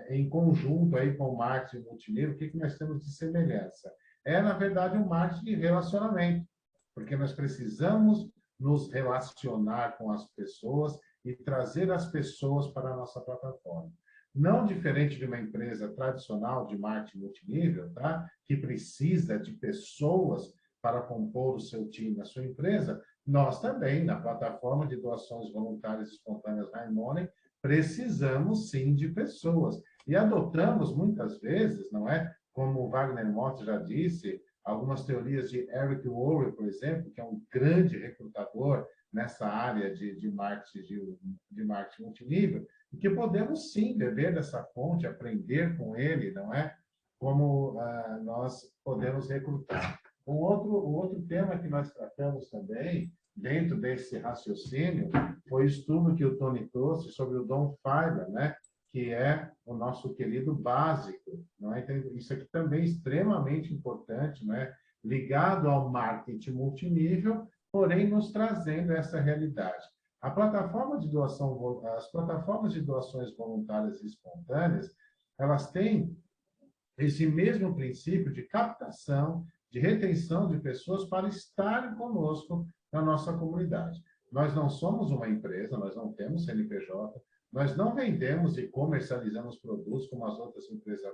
em conjunto aí com o marketing multinível, o que nós temos de semelhança? É, na verdade, um marketing de relacionamento, porque nós precisamos nos relacionar com as pessoas e trazer as pessoas para a nossa plataforma. Não diferente de uma empresa tradicional de marketing multinível, tá? Que precisa de pessoas para compor o seu time, a sua empresa, nós também, na plataforma de doações voluntárias e espontâneas Raimone, precisamos sim de pessoas. E adotamos muitas vezes, não é? Como o Wagner Mota já disse, algumas teorias de Eric Worre, por exemplo, que é um grande recrutador nessa área de marketing multinível, e que podemos sim beber dessa fonte, aprender com ele, não é? Como nós podemos recrutar. O outro tema que nós tratamos também, dentro desse raciocínio, foi o estudo que o Tony trouxe sobre o Don Fiber, né? Que é o nosso querido básico. Não é? Então, isso aqui também é extremamente importante, não é? Ligado ao marketing multinível, porém nos trazendo essa realidade. A plataforma de doação, as plataformas de doações voluntárias e espontâneas, elas têm esse mesmo princípio de captação, de retenção de pessoas para estarem conosco na nossa comunidade. Nós não somos uma empresa, nós não temos CNPJ, nós não vendemos e comercializamos produtos como as outras empresas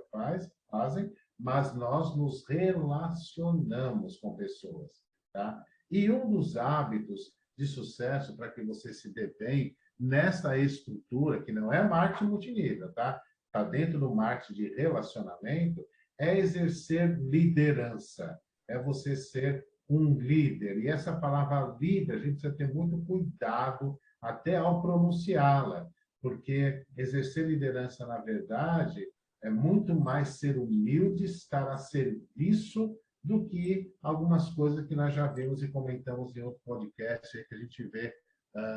fazem, mas nós nos relacionamos com pessoas, tá? E um dos hábitos de sucesso para que você se dê bem nessa estrutura, que não é marketing multinível, tá? Está dentro do marketing de relacionamento, é exercer liderança, é você ser um líder. E essa palavra líder, a gente precisa ter muito cuidado até ao pronunciá-la, porque exercer liderança, na verdade, é muito mais ser humilde, estar a serviço do que algumas coisas que nós já vimos e comentamos em outro podcast que a gente vê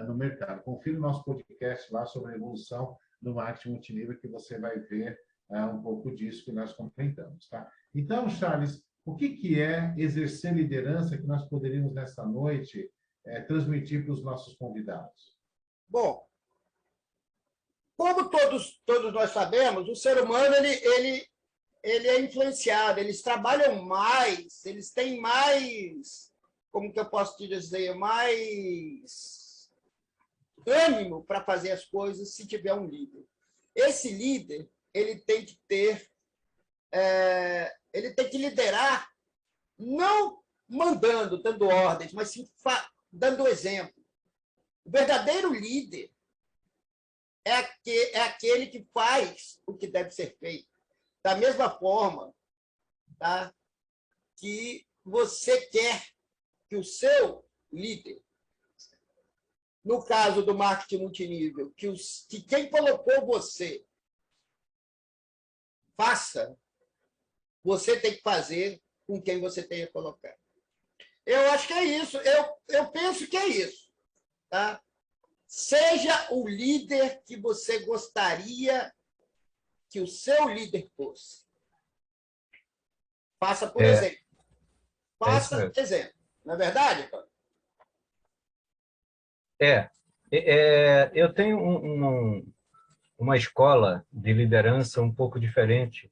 no mercado. Confira o nosso podcast lá sobre a evolução do marketing multinível, que você vai ver um pouco disso que nós comentamos. Tá? Então, Charles, o que é exercer liderança que nós poderíamos, nessa noite, transmitir para os nossos convidados? Bom, como todos nós sabemos, o ser humano ele é influenciado, eles trabalham mais, eles têm mais, como que eu posso te dizer, mais ânimo para fazer as coisas se tiver um líder. Esse líder, ele tem que ter, ele tem que liderar, não mandando, dando ordens, mas sim dando exemplo. O verdadeiro líder é aquele que faz o que deve ser feito. Da mesma forma, tá, que você quer que o seu líder, no caso do marketing multinível, que quem colocou você faça, você tem que fazer com quem você tenha colocado. Eu acho que é isso. Eu penso que é isso. Tá? Seja o líder que você gostaria que o seu líder fosse. Faça por exemplo. Faça exemplo. Não é verdade, Antônio? Eu tenho uma escola de liderança um pouco diferente.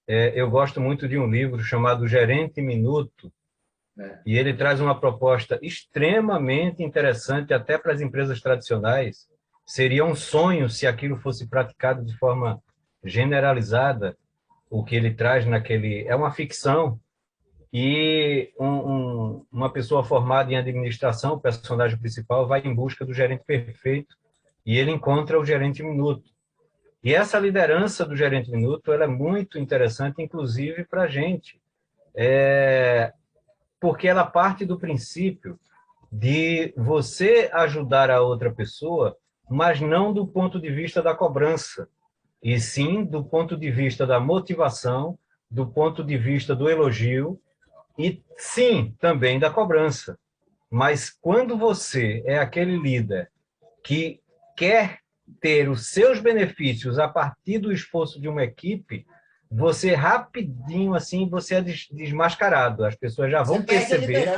Eu gosto muito de um livro chamado Gerente Minuto, e ele traz uma proposta extremamente interessante até para as empresas tradicionais. Seria um sonho se aquilo fosse praticado de forma generalizada, o que ele traz naquele... É uma ficção, e uma pessoa formada em administração, o personagem principal, vai em busca do gerente perfeito, e ele encontra o gerente minuto. E essa liderança do gerente minuto, ela é muito interessante, inclusive para a gente, porque ela parte do princípio de você ajudar a outra pessoa, mas não do ponto de vista da cobrança, e sim do ponto de vista da motivação, do ponto de vista do elogio, e sim, também da cobrança. Mas quando você é aquele líder que quer ter os seus benefícios a partir do esforço de uma equipe, você rapidinho, assim, você é desmascarado. As pessoas já vão perceber...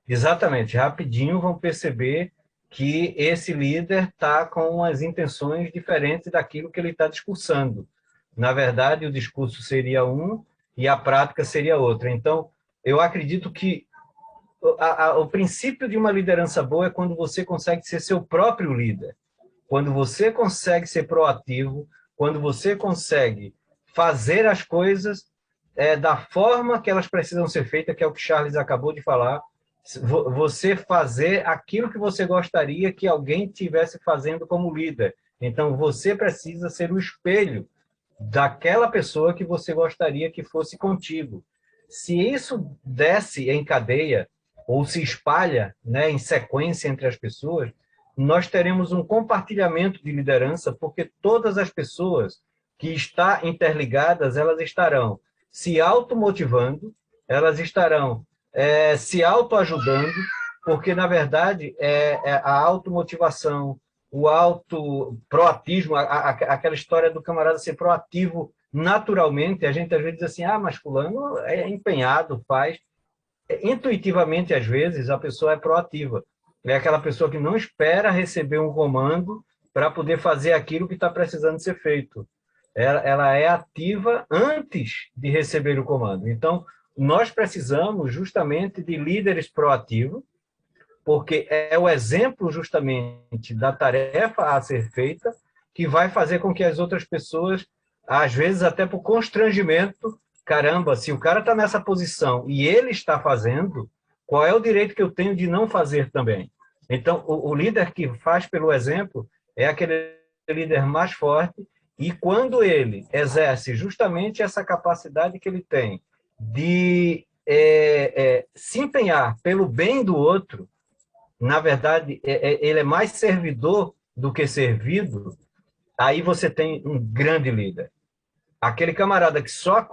Exatamente, rapidinho vão perceber que esse líder está com as intenções diferentes daquilo que ele está discursando. Na verdade, o discurso seria um e a prática seria outra. Então, eu acredito que o princípio de uma liderança boa é quando você consegue ser seu próprio líder, quando você consegue ser proativo, quando você consegue fazer as coisas da forma que elas precisam ser feitas, que é o que Charles acabou de falar, você fazer aquilo que você gostaria que alguém estivesse fazendo como líder. Então, você precisa ser o espelho daquela pessoa que você gostaria que fosse contigo. Se isso desce em cadeia, ou se espalha, né, em sequência entre as pessoas, nós teremos um compartilhamento de liderança, porque todas as pessoas que estão interligadas, elas estarão se automotivando, elas estarão se autoajudando, porque, na verdade, a automotivação, o autoproatismo, aquela história do camarada ser proativo naturalmente, a gente às vezes diz assim, mas fulano é empenhado, faz. Intuitivamente, às vezes, a pessoa é proativa. É aquela pessoa que não espera receber um comando para poder fazer aquilo que está precisando ser feito. Ela é ativa antes de receber o comando. Então, nós precisamos justamente de líderes proativos, porque é o exemplo justamente da tarefa a ser feita que vai fazer com que as outras pessoas, às vezes até por constrangimento, caramba, se o cara está nessa posição e ele está fazendo, qual é o direito que eu tenho de não fazer também? Então, o líder que faz pelo exemplo é aquele líder mais forte, e quando ele exerce justamente essa capacidade que ele tem de se empenhar pelo bem do outro, na verdade, ele é mais servidor do que servido, aí você tem um grande líder. Aquele camarada que só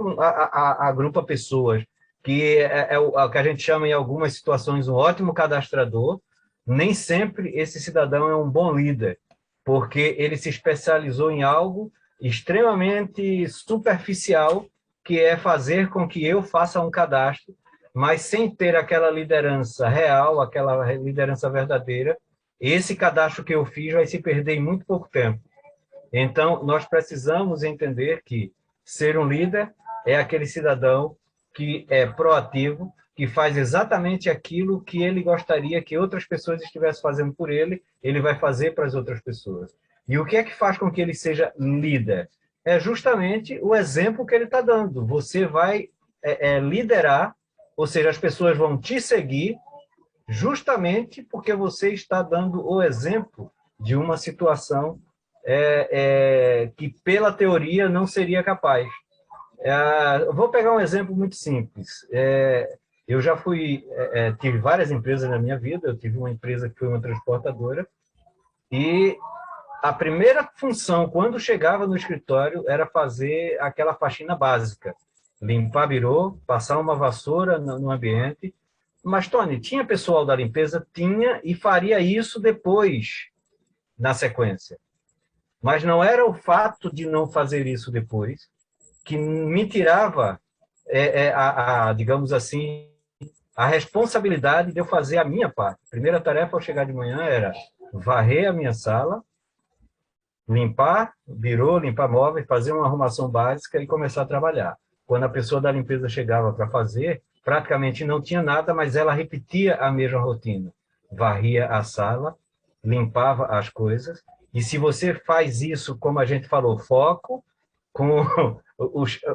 agrupa pessoas, que é o que a gente chama em algumas situações um ótimo cadastrador, nem sempre esse cidadão é um bom líder, porque ele se especializou em algo extremamente superficial, que é fazer com que eu faça um cadastro, mas sem ter aquela liderança real, aquela liderança verdadeira. Esse cadastro que eu fiz vai se perder em muito pouco tempo. Então, nós precisamos entender que ser um líder é aquele cidadão que é proativo, que faz exatamente aquilo que ele gostaria que outras pessoas estivessem fazendo por ele, ele vai fazer para as outras pessoas. E o que é que faz com que ele seja líder? É justamente o exemplo que ele está dando. Você vai liderar, ou seja, as pessoas vão te seguir justamente porque você está dando o exemplo de uma situação que, pela teoria, não seria capaz. Eu vou pegar um exemplo muito simples. Eu já tive várias empresas na minha vida. Eu tive uma empresa que foi uma transportadora e a primeira função, quando chegava no escritório, era fazer aquela faxina básica. Limpar birô, passar uma vassoura no ambiente. Mas, Tony, tinha pessoal da limpeza? Tinha, e faria isso depois, na sequência. Mas não era o fato de não fazer isso depois que me tirava, digamos assim, a responsabilidade de eu fazer a minha parte. A primeira tarefa ao chegar de manhã era varrer a minha sala, limpar birô, limpar móveis, fazer uma arrumação básica e começar a trabalhar. Quando a pessoa da limpeza chegava para fazer, praticamente não tinha nada, mas ela repetia a mesma rotina. Varria a sala, limpava as coisas, e se você faz isso, como a gente falou, foco, com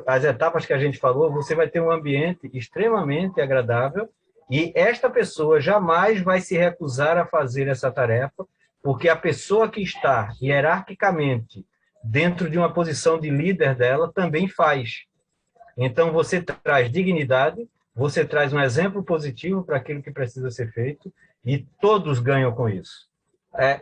as etapas que a gente falou, você vai ter um ambiente extremamente agradável e esta pessoa jamais vai se recusar a fazer essa tarefa, porque a pessoa que está hierarquicamente dentro de uma posição de líder dela também faz. Então, você traz dignidade, você traz um exemplo positivo para aquilo que precisa ser feito e todos ganham com isso.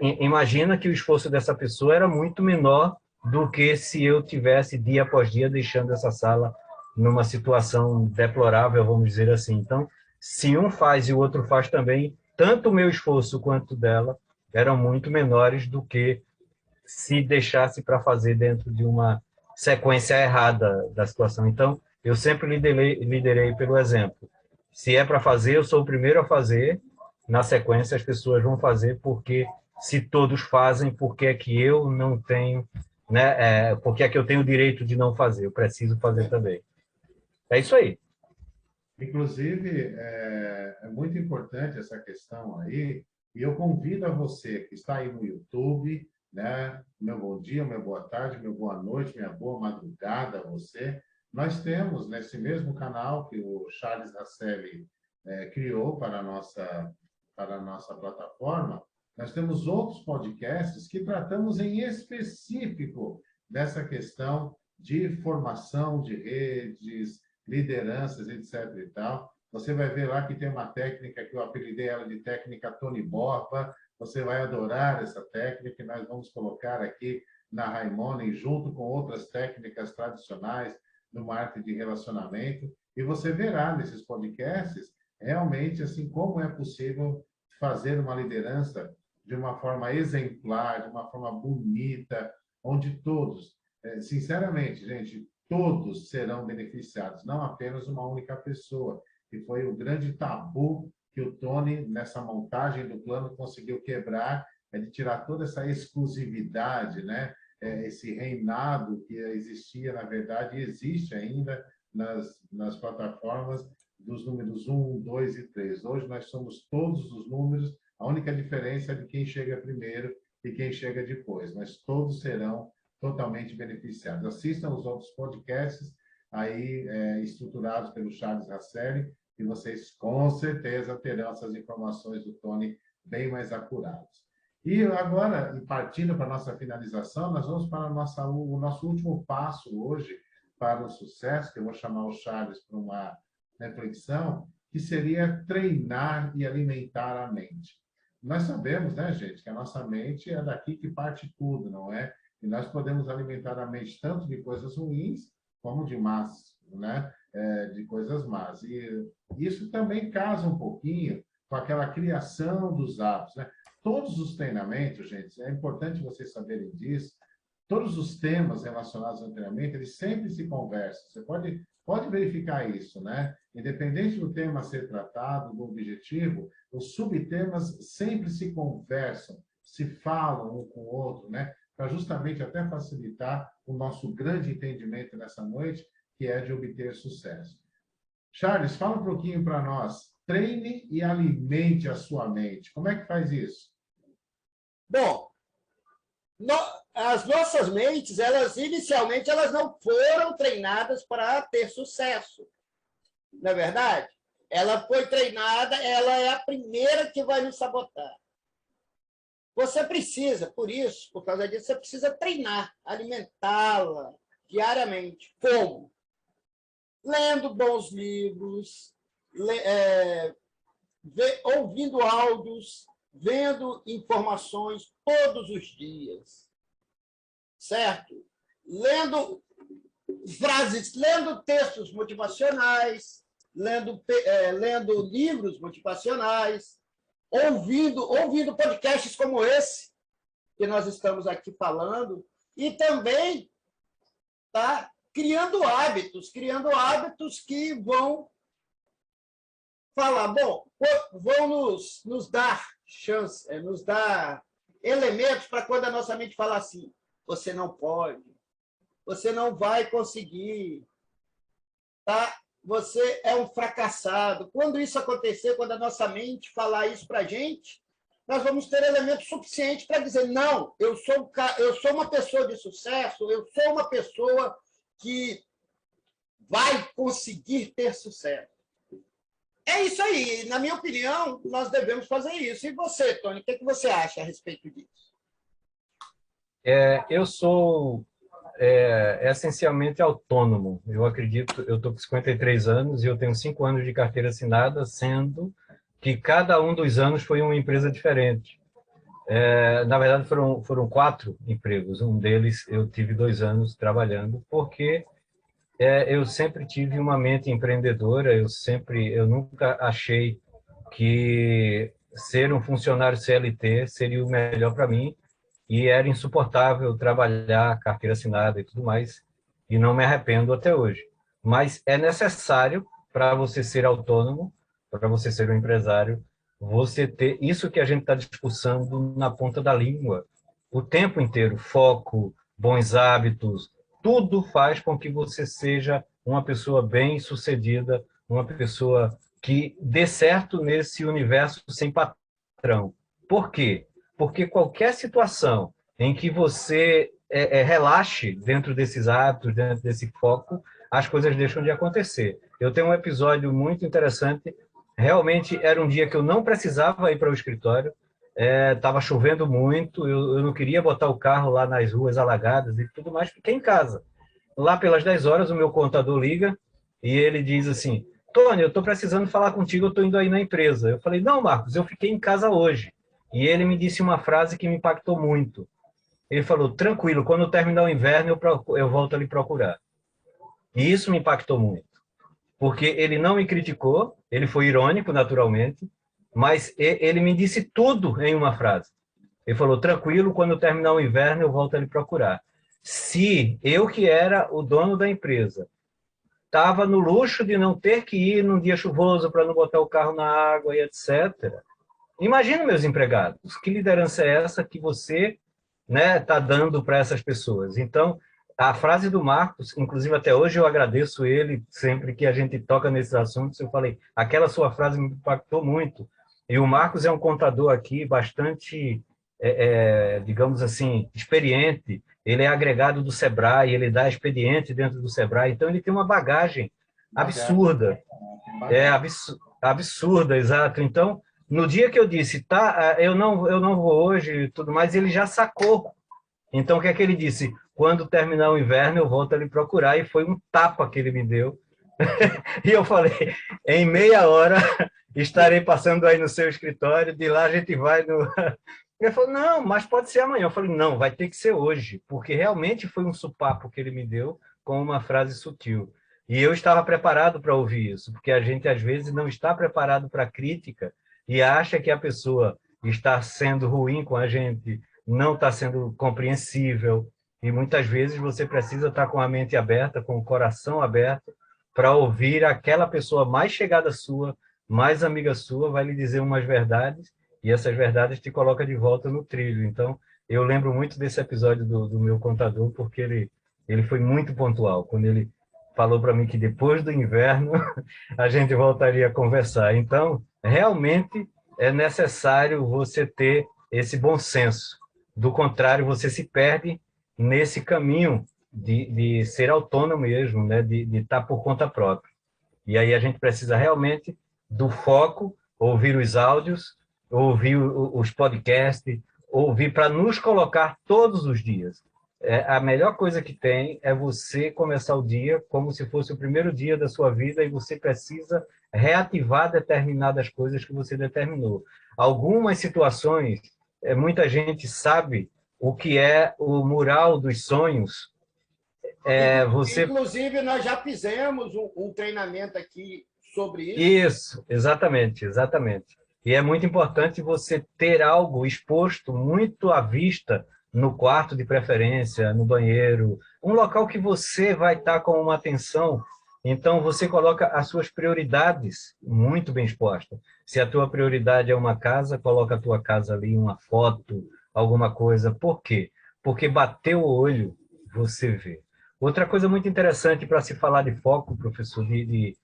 Imagina que o esforço dessa pessoa era muito menor do que se eu tivesse dia após dia deixando essa sala numa situação deplorável, vamos dizer assim. Então, se um faz e o outro faz também, tanto o meu esforço quanto dela eram muito menores do que se deixasse para fazer dentro de uma sequência errada da situação. Então, eu sempre liderei pelo exemplo. Se é para fazer, eu sou o primeiro a fazer, na sequência as pessoas vão fazer, porque se todos fazem, por que é que eu não tenho, né? Por que é que eu tenho o direito de não fazer? Eu preciso fazer também. É isso aí. Inclusive, é muito importante essa questão aí, e eu convido a você que está aí no YouTube, né? Meu bom dia, meu boa tarde, meu boa noite, minha boa madrugada a você. Nós temos nesse mesmo canal que o Charles Rasselli criou para a nossa plataforma, nós temos outros podcasts que tratamos em específico dessa questão de formação de redes, lideranças, etc. e tal. Você vai ver lá que tem uma técnica que eu apelidei ela de técnica Tony Borba. Você vai adorar essa técnica e nós vamos colocar aqui na Raimone, junto com outras técnicas tradicionais no marketing de relacionamento. E você verá nesses podcasts realmente assim como é possível fazer uma liderança de uma forma exemplar, de uma forma bonita, onde todos, sinceramente, gente, todos serão beneficiados, não apenas uma única pessoa, que foi o grande tabu que o Tony, nessa montagem do plano, conseguiu quebrar, de tirar toda essa exclusividade, né? Esse reinado que existia, na verdade, e existe ainda nas plataformas dos números 1, 2 e 3. Hoje nós somos todos os números, a única diferença é de quem chega primeiro e quem chega depois, mas todos serão totalmente beneficiados. Assistam os outros podcasts aí estruturados pelo Charles Rasselli e vocês com certeza terão essas informações do Tony bem mais acuradas. E agora, partindo para a nossa finalização, nós vamos para o nosso último passo hoje para o sucesso, que eu vou chamar o Charles para reflexão, que seria treinar e alimentar a mente. Nós sabemos, né, gente, que a nossa mente é daqui que parte tudo, não é? E nós podemos alimentar a mente tanto de coisas ruins como de más, né? De coisas más. E isso também casa um pouquinho com aquela criação dos hábitos, né? Todos os treinamentos, gente, é importante vocês saberem disso, todos os temas relacionados ao treinamento, eles sempre se conversam. Você pode verificar isso, né? Independente do tema a ser tratado, do objetivo, os subtemas sempre se conversam, se falam um com o outro, né? Para justamente até facilitar o nosso grande entendimento nessa noite, que é de obter sucesso. Charles, fala um pouquinho para nós. Treine e alimente a sua mente. Como é que faz isso? Bom, as nossas mentes, inicialmente, elas não foram treinadas para ter sucesso. Não é verdade? Ela foi treinada, ela é a primeira que vai nos sabotar. Você precisa, por causa disso, você precisa treinar, alimentá-la diariamente. Como? Lendo bons livros, ouvindo áudios, vendo informações todos os dias, certo? Lendo frases, lendo textos motivacionais, lendo livros motivacionais, ouvindo podcasts como esse que nós estamos aqui falando, e também criando hábitos que vão falar, bom, vão nos dar chance, nos dar elementos para quando a nossa mente falar assim, você não pode, você não vai conseguir, tá? Você é um fracassado. Quando isso acontecer, quando a nossa mente falar isso para a gente, nós vamos ter elementos suficientes para dizer, não, eu sou uma pessoa de sucesso, eu sou uma pessoa que vai conseguir ter sucesso. É isso aí. Na minha opinião, nós devemos fazer isso. E você, Tony, o que você acha a respeito disso? Eu sou essencialmente autônomo. Eu acredito, eu estou com 53 anos e eu tenho 5 anos de carteira assinada, sendo que cada um dos anos foi uma empresa diferente. Na verdade, foram 4 empregos. Um deles eu tive 2 anos trabalhando, porque eu sempre tive uma mente empreendedora. Eu nunca achei que ser um funcionário CLT seria o melhor para mim, e era insuportável trabalhar, carteira assinada e tudo mais, e não me arrependo até hoje. Mas é necessário, para você ser autônomo, para você ser um empresário, você ter isso que a gente está discussando na ponta da língua, o tempo inteiro, foco, bons hábitos, tudo faz com que você seja uma pessoa bem-sucedida, uma pessoa que dê certo nesse universo sem patrão. Por quê? Porque qualquer situação em que você relaxe dentro desses hábitos, dentro desse foco, as coisas deixam de acontecer. Eu tenho um episódio muito interessante. Realmente era um dia que eu não precisava ir para o escritório, estava chovendo muito, eu não queria botar o carro lá nas ruas alagadas e tudo mais, fiquei em casa. Lá pelas 10 horas, o meu contador liga e ele diz assim, Tony, eu estou precisando falar contigo, eu estou indo aí na empresa. Eu falei, não, Marcos, eu fiquei em casa hoje. E ele me disse uma frase que me impactou muito. Ele falou, tranquilo, quando terminar o inverno, eu volto a lhe procurar. E isso me impactou muito. Porque ele não me criticou, ele foi irônico, naturalmente, mas ele me disse tudo em uma frase. Ele falou, tranquilo, quando terminar o inverno, eu volto a lhe procurar. Se eu, que era o dono da empresa, estava no luxo de não ter que ir num dia chuvoso para não botar o carro na água e etc., imagina, meus empregados, que liderança é essa que você está dando para essas pessoas? Então, a frase do Marcos, inclusive até hoje eu agradeço ele, sempre que a gente toca nesses assuntos, eu falei, aquela sua frase me impactou muito. E o Marcos é um contador aqui bastante, digamos assim, experiente. Ele é agregado do Sebrae, ele dá expediente dentro do Sebrae, então ele tem uma bagagem absurda. Absurda, exato. Então, no dia que eu disse, eu não vou hoje e tudo mais, ele já sacou. Então, o que é que ele disse? Quando terminar o inverno, eu volto a lhe procurar. E foi um tapa que ele me deu E eu falei, em meia hora estarei passando aí no seu escritório, de lá a gente vai no... Ele falou, não, mas pode ser amanhã. Eu falei, não, vai ter que ser hoje, porque realmente foi um supapo que ele me deu com uma frase sutil. E eu estava preparado para ouvir isso, porque a gente às vezes não está preparado para a crítica e acha que a pessoa está sendo ruim com a gente, não está sendo compreensível, e muitas vezes você precisa estar com a mente aberta, com o coração aberto, para ouvir aquela pessoa mais chegada sua, mais amiga sua, vai lhe dizer umas verdades, e essas verdades te colocam de volta no trilho. Então, eu lembro muito desse episódio do meu contador, porque ele foi muito pontual, quando ele falou para mim que depois do inverno a gente voltaria a conversar. Então, realmente é necessário você ter esse bom senso. Do contrário, você se perde nesse caminho de ser autônomo mesmo, né? de estar por conta própria. E aí a gente precisa realmente do foco, ouvir os áudios, ouvir os podcasts, ouvir para nos colocar todos os dias. A melhor coisa que tem é você começar o dia como se fosse o primeiro dia da sua vida e você precisa reativar determinadas coisas que você determinou. Algumas situações, muita gente sabe o que é o mural dos sonhos. Inclusive, nós já fizemos um treinamento aqui sobre isso. Isso, exatamente, exatamente. E é muito importante você ter algo exposto muito à vista no quarto de preferência, no banheiro, um local que você vai estar com uma atenção. Então, você coloca as suas prioridades muito bem expostas. Se a tua prioridade é uma casa, coloca a tua casa ali, uma foto, alguma coisa. Por quê? Porque bateu o olho, você vê. Outra coisa muito interessante para se falar de foco, professor, de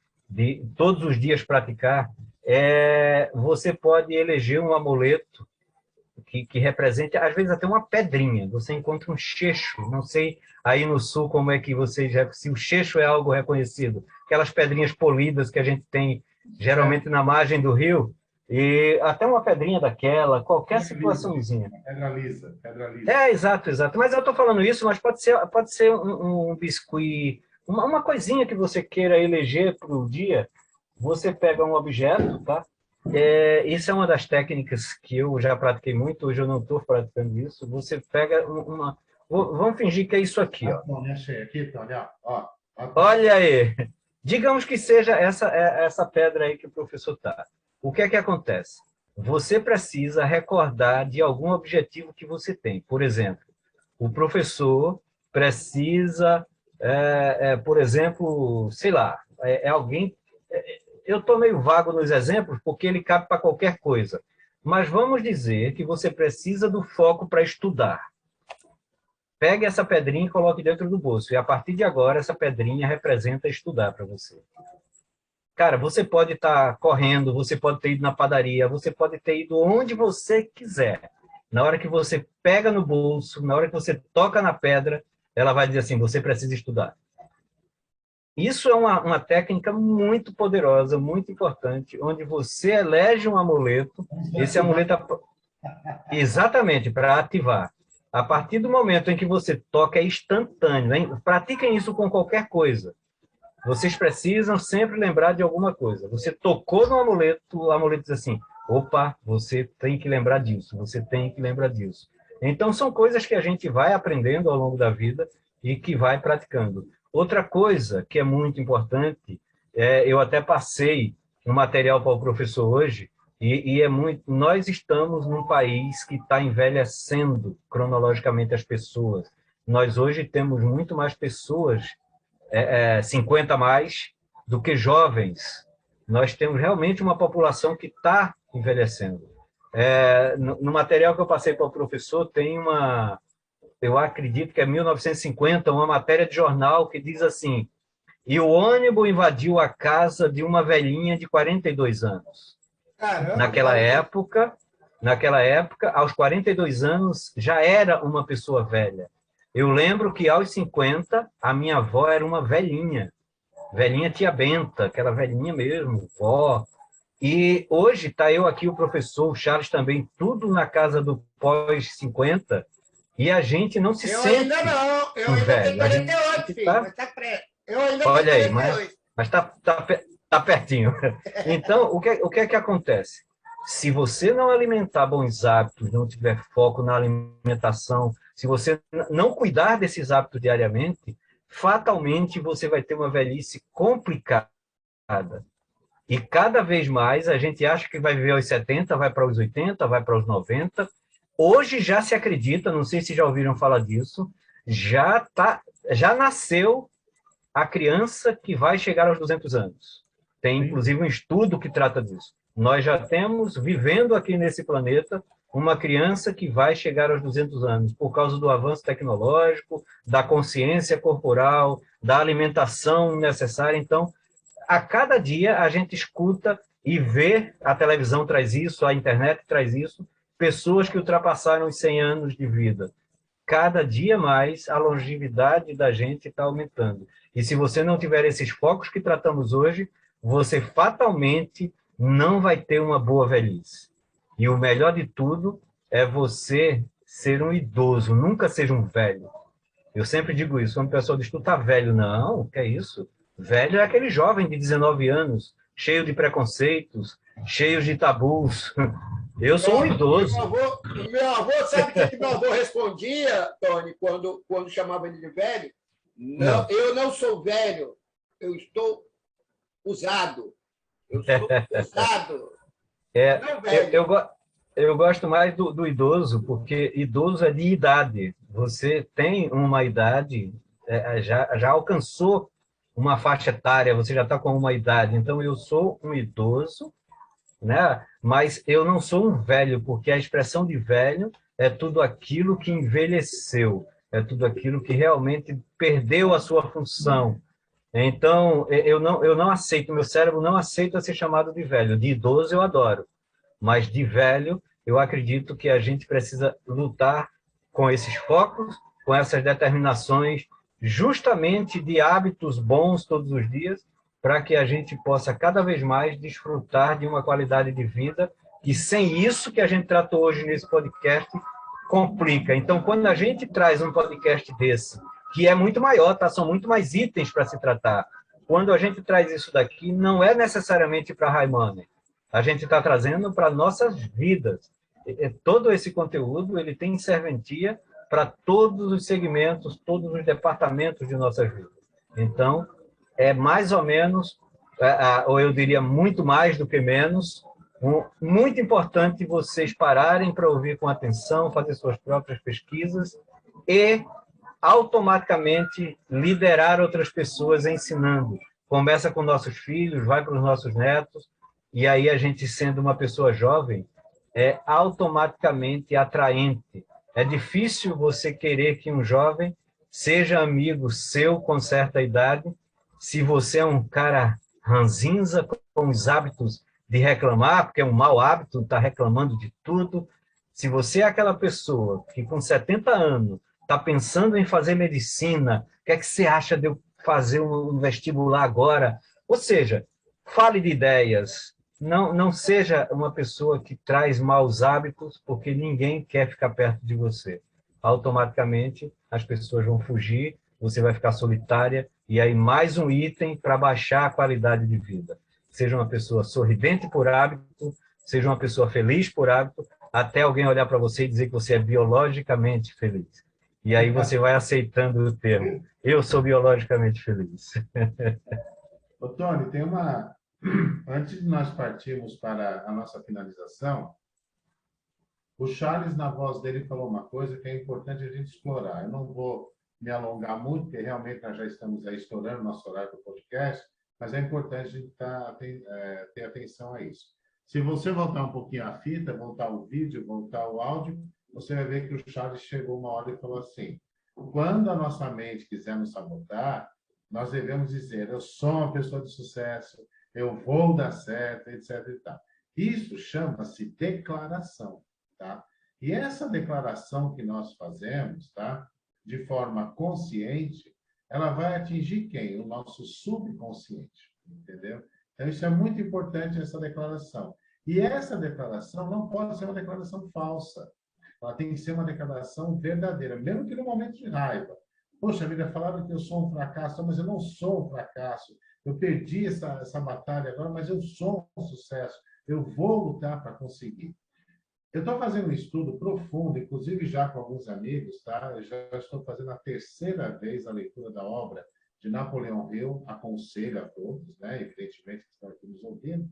todos os dias praticar, você pode eleger um amuleto que represente, às vezes, até uma pedrinha. Você encontra um cheixo, não sei aí no sul como é que vocês... Se o cheixo é algo reconhecido, aquelas pedrinhas polidas que a gente tem, geralmente, na margem do rio, e até uma pedrinha daquela, qualquer situaçãozinha. Pedra lisa, pedra lisa. Exato, exato. Mas eu estou falando isso, mas pode ser um biscuit, uma coisinha que você queira eleger para o dia. Você pega um objeto, tá? Isso é uma das técnicas que eu já pratiquei muito, hoje eu não estou praticando isso. Você pega uma... Vamos fingir que é isso aqui, ó. Tony, achei aqui, Tony, ó. Olha aí. Digamos que seja essa pedra aí que o professor está. O que é que acontece? Você precisa recordar de algum objetivo que você tem. Por exemplo, o professor precisa, por exemplo, sei lá, alguém... Eu estou meio vago nos exemplos, porque ele cabe para qualquer coisa. Mas vamos dizer que você precisa do foco para estudar. Pegue essa pedrinha e coloque dentro do bolso. E, a partir de agora, essa pedrinha representa estudar para você. Cara, você pode estar correndo, você pode ter ido na padaria, você pode ter ido onde você quiser. Na hora que você pega no bolso, na hora que você toca na pedra, ela vai dizer assim, você precisa estudar. Isso é uma técnica muito poderosa, muito importante, onde você elege um amuleto, esse amuleto... Exatamente, para ativar. A partir do momento em que você toca, é instantâneo. Hein? Pratiquem isso com qualquer coisa. Vocês precisam sempre lembrar de alguma coisa. Você tocou no amuleto, o amuleto diz assim, opa, você tem que lembrar disso, você tem que lembrar disso. Então, são coisas que a gente vai aprendendo ao longo da vida e que vai praticando. Outra coisa que é muito importante, eu até passei um material para o professor hoje, e é muito... Nós estamos num país que está envelhecendo cronologicamente as pessoas. Nós hoje temos muito mais pessoas 50 a mais do que jovens. Nós temos realmente uma população que está envelhecendo. No material que eu passei para o professor, tem eu acredito que é 1950, uma matéria de jornal que diz assim, e o ônibus invadiu a casa de uma velhinha de 42 anos. Caramba, Naquela época, aos 42 anos, já era uma pessoa velha. Eu lembro que aos 50, a minha avó era uma velhinha tia Benta, aquela velhinha mesmo, vó. E hoje está eu aqui, o professor, o Charles também, tudo na casa do pós-50, e a gente não se sente ainda não, eu ainda velho. tenho 48, filho, tá... mas tá pré. Eu ainda Olha tenho aí, 48. mas tá pertinho. Então, o que é que acontece? Se você não alimentar bons hábitos, não tiver foco na alimentação, se você não cuidar desses hábitos diariamente, fatalmente você vai ter uma velhice complicada. E cada vez mais a gente acha que vai viver aos 70, vai para os 80, vai para os 90. Hoje já se acredita, não sei se já ouviram falar disso, já nasceu a criança que vai chegar aos 200 anos. Tem, inclusive, um estudo que trata disso. Nós já temos, vivendo aqui nesse planeta, uma criança que vai chegar aos 200 anos, por causa do avanço tecnológico, da consciência corporal, da alimentação necessária. Então, a cada dia a gente escuta e vê, a televisão traz isso, a internet traz isso, pessoas que ultrapassaram os 100 anos de vida. Cada dia mais a longevidade da gente está aumentando. E se você não tiver esses focos que tratamos hoje, você fatalmente não vai ter uma boa velhice. E o melhor de tudo é você ser um idoso, nunca seja um velho. Eu sempre digo isso, quando a pessoa diz, tu tá velho. Não, que é isso? Velho é aquele jovem de 19 anos, cheio de preconceitos, cheio de tabus. Eu sou um idoso. Meu avô, sabe o que meu avô respondia, Tony, quando chamava ele de velho? Não, eu não sou velho, eu estou usado. Eu sou usado. Não velho. Eu gosto mais do idoso, porque idoso é de idade. Você tem uma idade, já alcançou uma faixa etária, você já está com uma idade. Então, eu sou um idoso, né? Mas eu não sou um velho, porque a expressão de velho é tudo aquilo que envelheceu, é tudo aquilo que realmente perdeu a sua função. Então, eu não aceito, meu cérebro não aceita ser chamado de velho. De idoso eu adoro, mas de velho eu acredito que a gente precisa lutar com esses focos, com essas determinações, justamente de hábitos bons todos os dias, para que a gente possa cada vez mais desfrutar de uma qualidade de vida que, sem isso que a gente tratou hoje nesse podcast, complica. Então, quando a gente traz um podcast desse, que é muito maior, tá? São muito mais itens para se tratar. Quando a gente traz isso daqui, não é necessariamente para Raimane. A gente está trazendo para nossas vidas. Todo esse conteúdo ele tem serventia para todos os segmentos, todos os departamentos de nossas vidas. Então, é mais ou menos, ou eu diria muito mais do que menos, muito importante vocês pararem para ouvir com atenção, fazer suas próprias pesquisas e automaticamente liderar outras pessoas ensinando. Começa com nossos filhos, vai para os nossos netos, e aí a gente, sendo uma pessoa jovem, é automaticamente atraente. É difícil você querer que um jovem seja amigo seu com certa idade, se você é um cara ranzinza, com os hábitos de reclamar, porque é um mau hábito, está reclamando de tudo. Se você é aquela pessoa que com 70 anos está pensando em fazer medicina, o que é que você acha de eu fazer um vestibular agora? Ou seja, fale de ideias, não seja uma pessoa que traz maus hábitos, porque ninguém quer ficar perto de você. Automaticamente, as pessoas vão fugir, você vai ficar solitária, e aí mais um item para baixar a qualidade de vida. Seja uma pessoa sorridente por hábito, seja uma pessoa feliz por hábito, até alguém olhar para você e dizer que você é biologicamente feliz. E aí você vai aceitando o termo. Eu sou biologicamente feliz. Ô, Tony, tem uma... Antes de nós partirmos para a nossa finalização, o Charles, na voz dele, falou uma coisa que é importante a gente explorar. Eu não vou me alongar muito, porque realmente nós já estamos aí estourando nosso horário do podcast, mas é importante a gente ter atenção a isso. Se você voltar um pouquinho a fita, voltar o vídeo, voltar o áudio, você vai ver que o Charles chegou uma hora e falou assim: quando a nossa mente quiser nos sabotar, nós devemos dizer, eu sou uma pessoa de sucesso, eu vou dar certo, etc. e tal. Isso chama-se declaração, tá? E essa declaração que nós fazemos, tá? De forma consciente, ela vai atingir quem? O nosso subconsciente, entendeu? Então, isso é muito importante, essa declaração. E essa declaração não pode ser uma declaração falsa. Ela tem que ser uma declaração verdadeira, mesmo que no momento de raiva. Poxa vida, falaram que eu sou um fracasso, mas eu não sou um fracasso. eu perdi essa batalha agora, mas eu sou um sucesso, eu vou lutar para conseguir. Eu estou fazendo um estudo profundo, inclusive já com alguns amigos, tá? Eu já estou fazendo a terceira vez a leitura da obra de Napoleão Hill, aconselho a todos, né? Evidentemente que estão aqui nos ouvindo.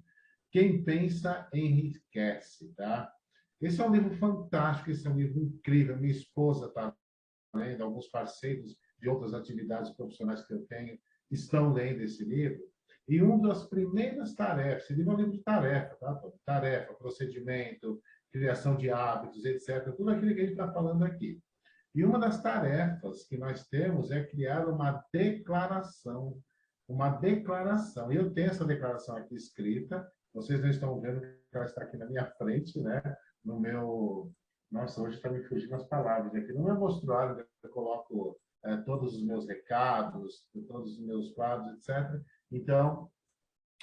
Quem pensa enriquece, tá? Esse é um livro fantástico, esse é um livro incrível. Minha esposa está lendo, alguns parceiros de outras atividades profissionais que eu tenho estão lendo esse livro. E uma das primeiras tarefas, esse livro é um livro de tarefa, tá? Tarefa, procedimento, criação de hábitos, etc. Tudo aquilo que a gente está falando aqui. E uma das tarefas que nós temos é criar uma declaração. Uma declaração. E eu tenho essa declaração aqui escrita, vocês não estão vendo que ela está aqui na minha frente, né? No meu... Nossa, hoje está me fugindo as palavras. Aqui no meu mostruário eu coloco todos os meus recados, todos os meus quadros, etc. Então,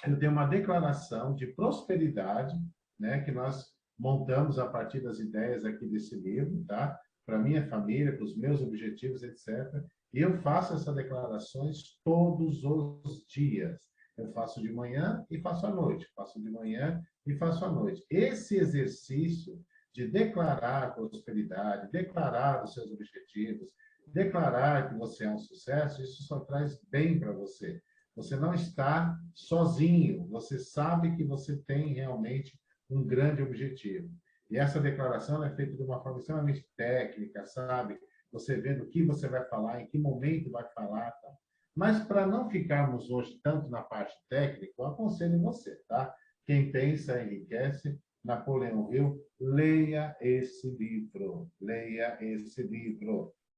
eu tenho uma declaração de prosperidade, né, que nós montamos a partir das ideias aqui desse livro, tá? Para minha família, para os meus objetivos, etc. E eu faço essas declarações todos os dias. Eu faço de manhã e faço à noite. Faço de manhã e faço à noite. Esse exercício de declarar a prosperidade, declarar os seus objetivos, declarar que você é um sucesso, isso só traz bem para você. Você não está sozinho, você sabe que você tem realmente um grande objetivo. E essa declaração é feita de uma forma extremamente técnica, sabe? Você vendo o que você vai falar, em que momento vai falar, tá? Mas para não ficarmos hoje tanto na parte técnica, eu aconselho você, tá? Quem pensa enriquece, Napoleão Hill, leia esse livro,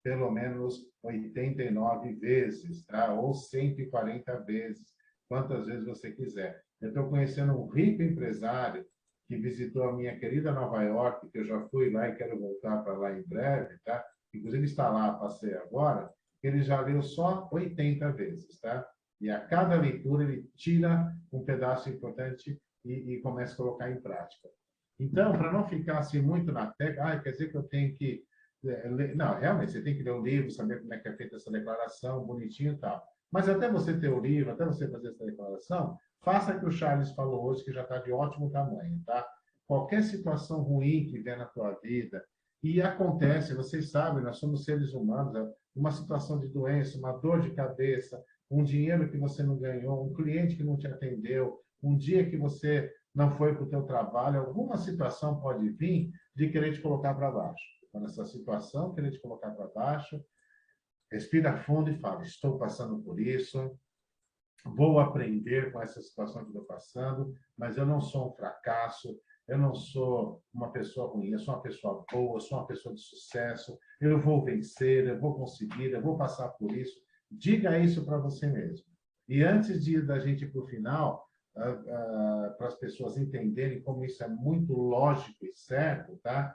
pelo menos 89 vezes, tá? Ou 140 vezes, quantas vezes você quiser. Eu estou conhecendo um rico empresário que visitou a minha querida Nova York, que eu já fui lá e quero voltar para lá em breve, tá? Inclusive está lá, passei agora, ele já leu só 80 vezes, tá? E a cada leitura ele tira um pedaço importante e começa a colocar em prática. Então, para não ficar assim muito na técnica, quer dizer que eu tenho que não, realmente, você tem que ler o livro, saber como é que é feita essa declaração, bonitinho e tal. Mas até você ter o livro, até você fazer essa declaração, faça o que o Charles falou hoje, que já está de ótimo tamanho, tá? Qualquer situação ruim que vier na tua vida, e acontece, vocês sabem, nós somos seres humanos, uma situação de doença, uma dor de cabeça, um dinheiro que você não ganhou, um cliente que não te atendeu, um dia que você não foi para o teu trabalho, alguma situação pode vir de querer te colocar para baixo. Então, nessa situação, querer te colocar para baixo, respira fundo e fala, estou passando por isso, vou aprender com essa situação que estou passando, mas eu não sou um fracasso, eu não sou uma pessoa ruim, eu sou uma pessoa boa, eu sou uma pessoa de sucesso, eu vou vencer, eu vou conseguir, eu vou passar por isso. Diga isso para você mesmo. E antes da gente ir para o final, para as pessoas entenderem como isso é muito lógico e certo, tá?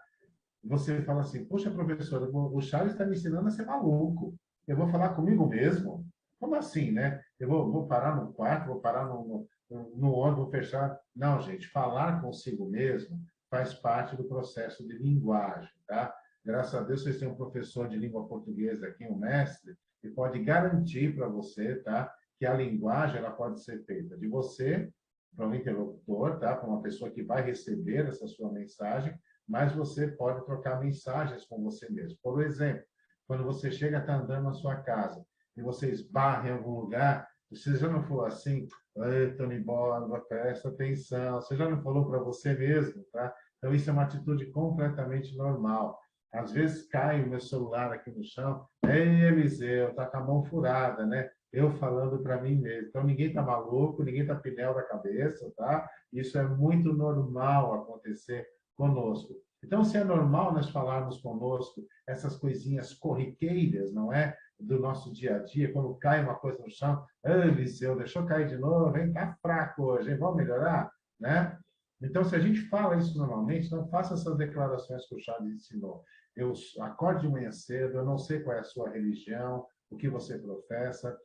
Você fala assim, poxa, professora, o Charles está me ensinando a ser maluco. Eu vou falar comigo mesmo? Como assim, né? Eu vou parar no quarto, vou parar no ônibus, vou fechar. Não, gente, falar consigo mesmo faz parte do processo de linguagem, tá? Graças a Deus, vocês têm um professor de língua portuguesa aqui, um mestre, que pode garantir para você, tá? Que a linguagem, ela pode ser feita de você, para um interlocutor, tá? Para uma pessoa que vai receber essa sua mensagem, mas você pode trocar mensagens com você mesmo. Por exemplo, quando você chega a estar andando na sua casa e você esbarra em algum lugar, você já não falou assim, Tony Borba, presta atenção, você já não falou para você mesmo, tá? Então, isso é uma atitude completamente normal. Às vezes cai o meu celular aqui no chão, ei, Eliseu, tá com a mão furada, né? Eu falando para mim mesmo. Então, ninguém está maluco, ninguém está pinel da cabeça, tá? Isso é muito normal acontecer conosco. Então, se é normal nós falarmos conosco essas coisinhas corriqueiras, não é? Do nosso dia a dia, quando cai uma coisa no chão, Eliseu, deixou cair de novo, hein? Tá fraco hoje, hein? Vamos melhorar? Né? Então, se a gente fala isso normalmente, não faça essas declarações que o Charles ensinou. Eu acorde de manhã cedo, eu não sei qual é a sua religião, o que você professa.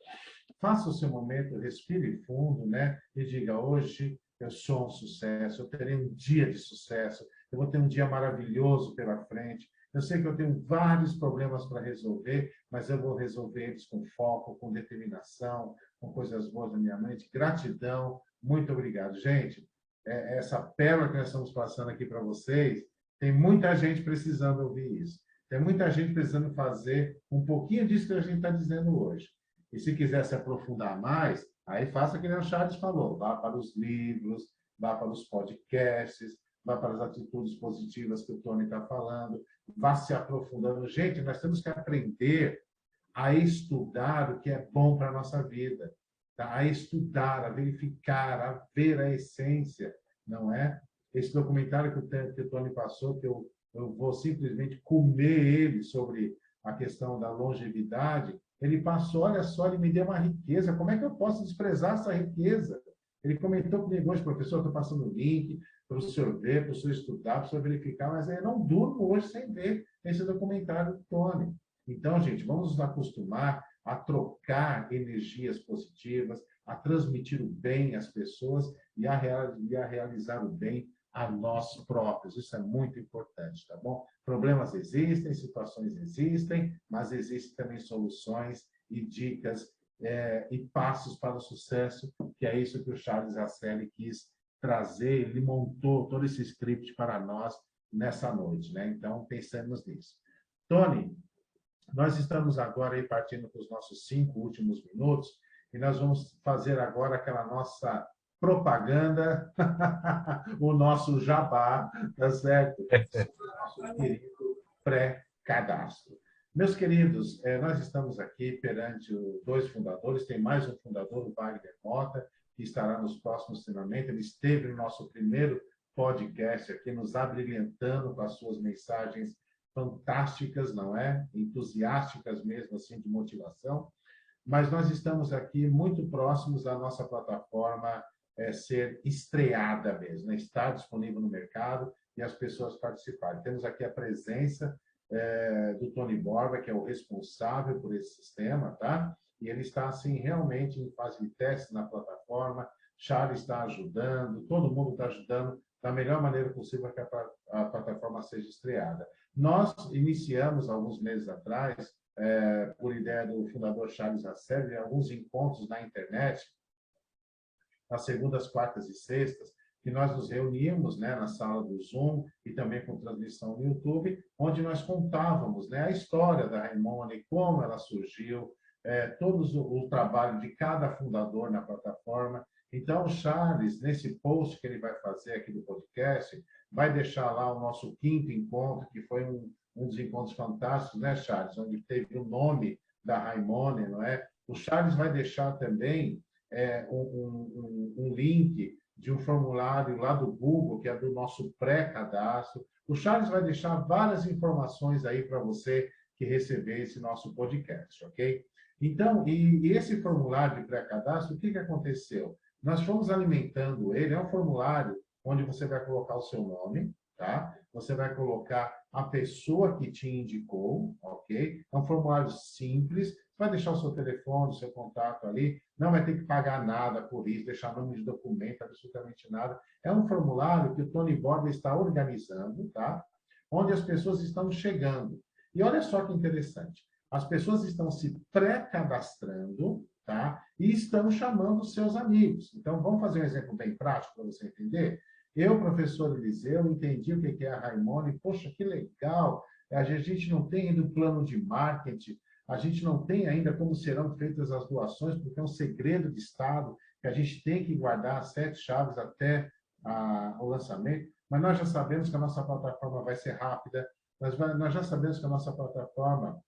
Faça o seu momento, respire fundo, né? E diga, hoje eu sou um sucesso, eu terei um dia de sucesso, eu vou ter um dia maravilhoso pela frente, Eu sei que eu tenho vários problemas para resolver, mas eu vou resolver eles com foco, com determinação, com coisas boas na minha mente. Gratidão, muito obrigado. Gente, essa pérola que nós estamos passando aqui para vocês, tem muita gente precisando ouvir isso. Tem muita gente precisando fazer um pouquinho disso que a gente está dizendo hoje. E se quiser se aprofundar mais, aí faça o que o Charles falou. Vá para os livros, vá para os podcasts, vá para as atitudes positivas que o Tony está falando, vá se aprofundando. Gente, nós temos que aprender a estudar o que é bom para a nossa vida, tá? A estudar, a verificar, a ver a essência, não é? Esse documentário que o Tony passou, que eu vou simplesmente comer ele sobre a questão da longevidade, ele passou, olha só, ele me deu uma riqueza, como é que eu posso desprezar essa riqueza? Ele comentou comigo hoje, professor, estou passando o link para o senhor ver, para o senhor estudar, para o senhor verificar, mas eu não durmo hoje sem ver esse documentário do Tony. Então, gente, vamos nos acostumar a trocar energias positivas, a transmitir o bem às pessoas e a realizar o bem a nós próprios. Isso é muito importante, tá bom? Problemas existem, situações existem, mas existem também soluções e dicas e passos para o sucesso, que é isso que o Charles Rasselli quis trazer. Ele montou todo esse script para nós nessa noite, né? Então, pensemos nisso. Tony, nós estamos agora aí partindo para os nossos 5 últimos minutos e nós vamos fazer agora aquela nossa propaganda, o nosso jabá, tá certo? Nosso querido pré-cadastro. Meus queridos, nós estamos aqui perante os 2 fundadores, tem mais um fundador, o Wagner Mota, que estará nos próximos treinamentos. Ele esteve no nosso primeiro podcast aqui, nos abrilhantando com as suas mensagens fantásticas, não é? Entusiásticas mesmo, assim, de motivação. Mas nós estamos aqui muito próximos da nossa plataforma ser estreada mesmo, né? Estar disponível no mercado e as pessoas participarem. Temos aqui a presença do Tony Borba, que é o responsável por esse sistema, tá? E ele está, assim, realmente em fase de teste na plataforma. Charles está ajudando, todo mundo está ajudando da melhor maneira possível para que a plataforma seja estreada. Nós iniciamos, alguns meses atrás, por ideia do fundador Charles Rasselli, alguns encontros na internet, nas segundas, quartas e sextas, que nós nos reuníamos, né, na sala do Zoom e também com transmissão no YouTube, onde nós contávamos, né, a história da Raimone, como ela surgiu, todo o trabalho de cada fundador na plataforma. Então, o Charles, nesse post que ele vai fazer aqui do podcast, vai deixar lá o nosso 5º encontro, que foi um dos encontros fantásticos, né, Charles? Onde teve o nome da Raimone, não é? O Charles vai deixar também um link de um formulário lá do Google, que é do nosso pré-cadastro. O Charles vai deixar várias informações aí para você que receber esse nosso podcast, ok? Então, e esse formulário de pré-cadastro, o que aconteceu? Nós fomos alimentando ele, é um formulário onde você vai colocar o seu nome, tá? Você vai colocar a pessoa que te indicou, ok? É um formulário simples, vai deixar o seu telefone, o seu contato ali, não vai ter que pagar nada por isso, deixar nome de documento, absolutamente nada. É um formulário que o Tony Borba está organizando, tá? Onde as pessoas estão chegando. E olha só que interessante, as pessoas estão se pré-cadastrando, tá? E estão chamando os seus amigos. Então, vamos fazer um exemplo bem prático para você entender? Eu, professor Eliseu, entendi o que é a Raimone. Poxa, que legal! A gente não tem ainda um plano de marketing, a gente não tem ainda como serão feitas as doações, porque é um segredo de Estado, que a gente tem que guardar as 7 chaves até o lançamento, mas nós já sabemos que a nossa plataforma vai ser rápida, nós já sabemos que a nossa plataforma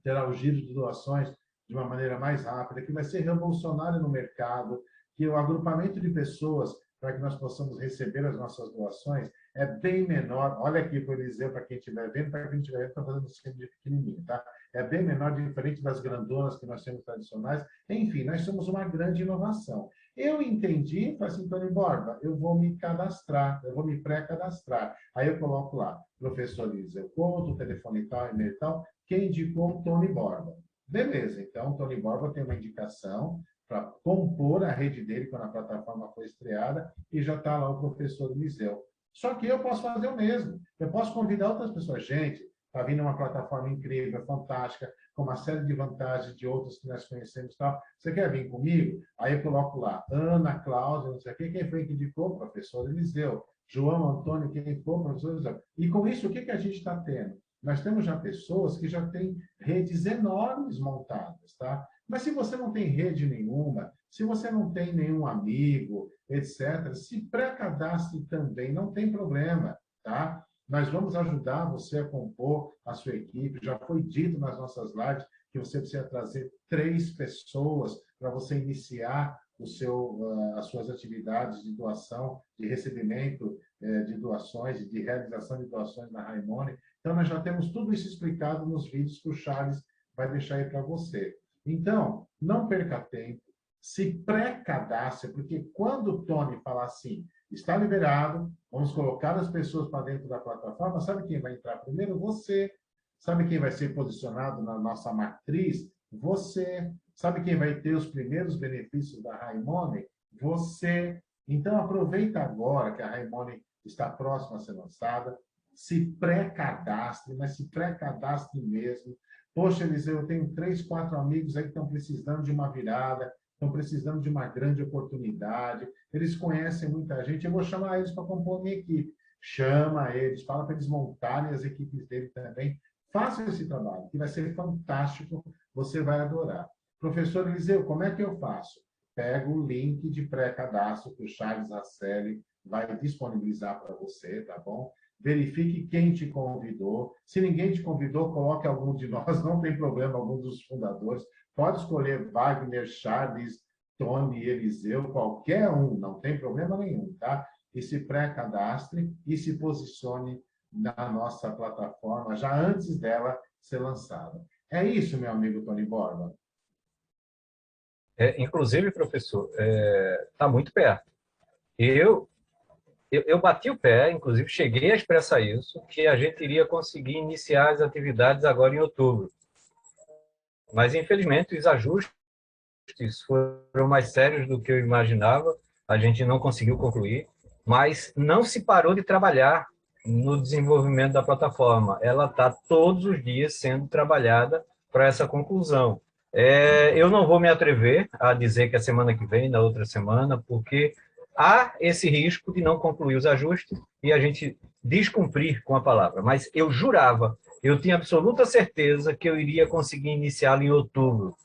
terá o giro de doações de uma maneira mais rápida, que vai ser revolucionário no mercado, que o agrupamento de pessoas para que nós possamos receber as nossas doações é bem menor. Olha aqui para o Eliseu, para quem estiver vendo, para quem estiver vendo, está fazendo um esquema de pequenininho, tá? É bem menor, diferente das grandonas que nós temos tradicionais. Enfim, nós somos uma grande inovação. Eu entendi, falei assim, Tony Borba, eu vou me cadastrar, eu vou me pré-cadastrar. Aí eu coloco lá, professor Eliseu Couto, telefone tal, e-mail tal, quem indicou Tony Borba. Beleza, então o Tony Borba tem uma indicação para compor a rede dele quando a plataforma foi estreada e já está lá o professor Eliseu. Só que eu posso fazer o mesmo. Eu posso convidar outras pessoas. Gente, está vindo uma plataforma incrível, fantástica, com uma série de vantagens de outras que nós conhecemos e tal. Você quer vir comigo? Aí eu coloco lá, Ana, Cláudia, não sei o quê. Quem foi que indicou? Professor Eliseu. João Antônio, quem indicou? Professor Eliseu. E com isso, o que a gente está tendo? Nós temos já pessoas que já têm redes enormes montadas, tá? Mas se você não tem rede nenhuma, se você não tem nenhum amigo, etc., se pré-cadastre também, não tem problema, tá? Nós vamos ajudar você a compor a sua equipe. Já foi dito nas nossas lives que você precisa trazer 3 pessoas para você iniciar as suas atividades de doação, de recebimento de doações e de realização de doações na Raimone. Então, nós já temos tudo isso explicado nos vídeos que o Charles vai deixar aí para você. Então, não perca tempo, se pré-cadastre, porque quando o Tony falar assim, está liberado, vamos colocar as pessoas para dentro da plataforma, sabe quem vai entrar primeiro? Você. Sabe quem vai ser posicionado na nossa matriz? Você. Sabe quem vai ter os primeiros benefícios da Raimone? Você. Então, aproveita agora que a Raimone está próxima a ser lançada, se pré-cadastre, mas se pré-cadastre mesmo. Poxa, Eliseu, eu tenho 3, 4 amigos aí que estão precisando de uma virada, estão precisando de uma grande oportunidade, eles conhecem muita gente, eu vou chamar eles para compor a minha equipe. Chama eles, fala para eles montarem as equipes dele também. Faça esse trabalho, que vai ser fantástico, você vai adorar. Professor Eliseu, como é que eu faço? Pega o link de pré-cadastro que o Charles Rasselli vai disponibilizar para você, tá bom? Verifique quem te convidou. Se ninguém te convidou, coloque algum de nós, não tem problema, algum dos fundadores. Pode escolher Wagner, Charles, Tony, Eliseu, qualquer um, não tem problema nenhum, tá? E se pré-cadastre e se posicione na nossa plataforma, já antes dela ser lançada. É isso, meu amigo Tony Borba. Inclusive, professor, está muito perto. Eu bati o pé, inclusive cheguei a expressar isso, que a gente iria conseguir iniciar as atividades agora em outubro. Mas, infelizmente, os ajustes foram mais sérios do que eu imaginava, a gente não conseguiu concluir, mas não se parou de trabalhar no desenvolvimento da plataforma. Ela está todos os dias sendo trabalhada para essa conclusão. Eu não vou me atrever a dizer que a semana que vem, na outra semana, porque há esse risco de não concluir os ajustes e a gente descumprir com a palavra. Mas eu jurava, eu tinha absoluta certeza que eu iria conseguir iniciá-lo em outubro.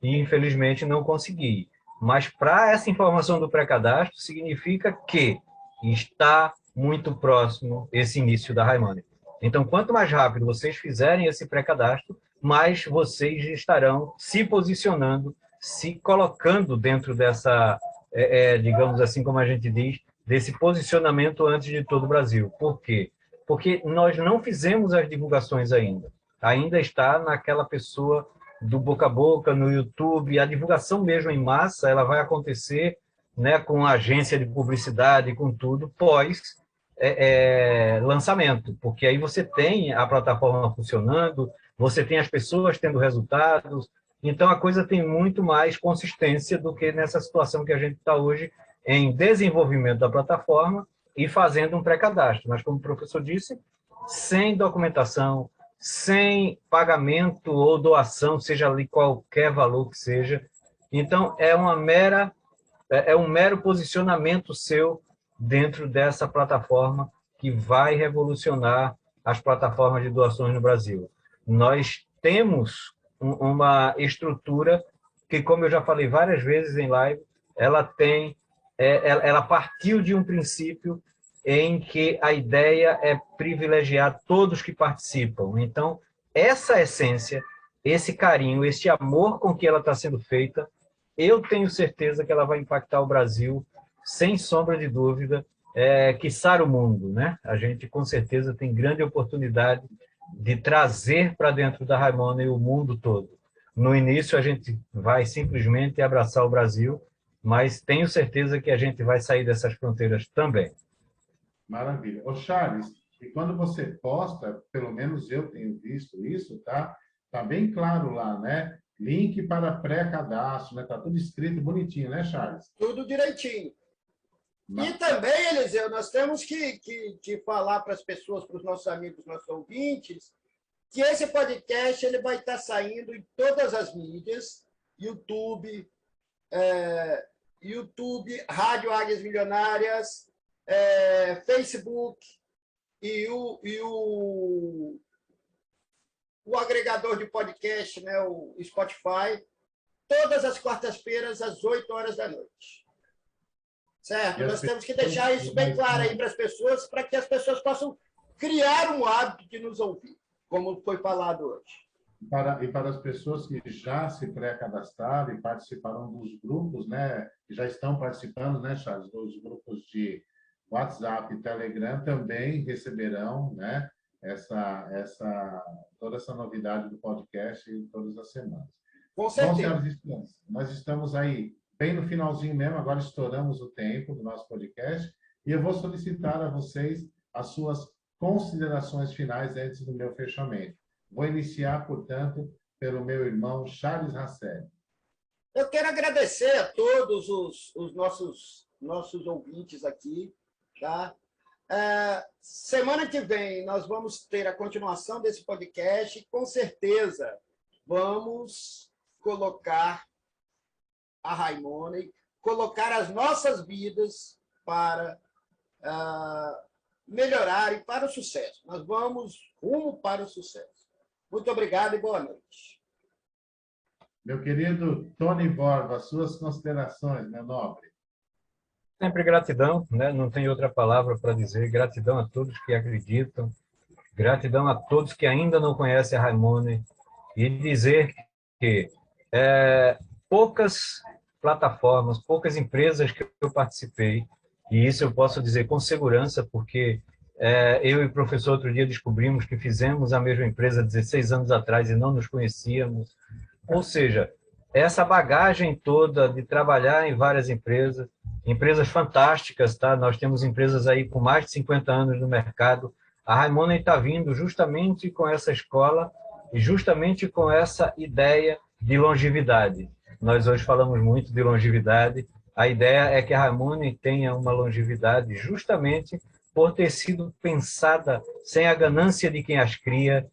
E, infelizmente, não consegui. Mas, para essa informação do pré-cadastro, significa que está muito próximo esse início da Raimone. Então, quanto mais rápido vocês fizerem esse pré-cadastro, mais vocês estarão se posicionando, se colocando dentro dessa, digamos assim, como a gente diz, desse posicionamento antes de todo o Brasil. Por quê? Porque nós não fizemos as divulgações ainda. Ainda está naquela pessoa do boca a boca, no YouTube, a divulgação mesmo em massa, ela vai acontecer, né, com a agência de publicidade, com tudo, pós lançamento, porque aí você tem a plataforma funcionando, você tem as pessoas tendo resultados, então a coisa tem muito mais consistência do que nessa situação que a gente está hoje em desenvolvimento da plataforma e fazendo um pré-cadastro. Mas, como o professor disse, sem documentação, sem pagamento ou doação, seja ali qualquer valor que seja. Então, é um mero posicionamento seu dentro dessa plataforma que vai revolucionar as plataformas de doações no Brasil. Nós temos uma estrutura que, como eu já falei várias vezes em live, ela partiu de um princípio em que a ideia é privilegiar todos que participam. Então, essa essência, esse carinho, esse amor com que ela está sendo feita, eu tenho certeza que ela vai impactar o Brasil, sem sombra de dúvida, quiçá o mundo, né? A gente, com certeza, tem grande oportunidade de trazer para dentro da Raimone o mundo todo. No início, a gente vai simplesmente abraçar o Brasil, mas tenho certeza que a gente vai sair dessas fronteiras também. Maravilha. Ô, Charles, e quando você posta, pelo menos eu tenho visto isso, tá? Tá bem claro lá, né? Link para pré-cadastro, né? Tá tudo escrito bonitinho, né, Charles? Tudo direitinho. E também, Eliseu, nós temos que falar para as pessoas, para os nossos amigos, nossos ouvintes, que esse podcast ele vai estar saindo em todas as mídias, YouTube, Rádio Águias Milionárias, Facebook e o agregador de podcast, né, o Spotify, todas as quartas-feiras, às 8 horas da noite. Certo? Nós temos que deixar isso bem claro aí para as pessoas, para que as pessoas possam criar um hábito de nos ouvir, como foi falado hoje. E para as pessoas que já se pré-cadastraram e participaram dos grupos, né, que já estão participando, né, Charles, dos grupos de WhatsApp e Telegram, também receberão, né, toda essa novidade do podcast todas as semanas. Com certeza. Bom, senhoras e senhores, nós estamos aí bem no finalzinho mesmo, agora estouramos o tempo do nosso podcast, e eu vou solicitar a vocês as suas considerações finais antes do meu fechamento. Vou iniciar, portanto, pelo meu irmão Charles Rasselli. Eu quero agradecer a todos os nossos ouvintes aqui. Tá? Semana que vem nós vamos ter a continuação desse podcast e, com certeza, vamos colocar a Raimone, colocar as nossas vidas para melhorar e para o sucesso. Nós vamos rumo para o sucesso. Muito obrigado e boa noite. Meu querido Tony Borba, suas considerações, meu nobre. Sempre gratidão, né? Não tem outra palavra para dizer. Gratidão a todos que acreditam, gratidão a todos que ainda não conhecem a Raimone, e dizer que poucas plataformas, poucas empresas que eu participei, e isso eu posso dizer com segurança, porque eu e o professor outro dia descobrimos que fizemos a mesma empresa 16 anos atrás e não nos conhecíamos. Ou seja, essa bagagem toda de trabalhar em várias empresas fantásticas, tá? Nós temos empresas aí com mais de 50 anos no mercado. A Raimone está vindo justamente com essa escola e justamente com essa ideia de longevidade. Nós hoje falamos muito de longevidade. A ideia é que a Raimone tenha uma longevidade justamente por ter sido pensada sem a ganância de quem as cria.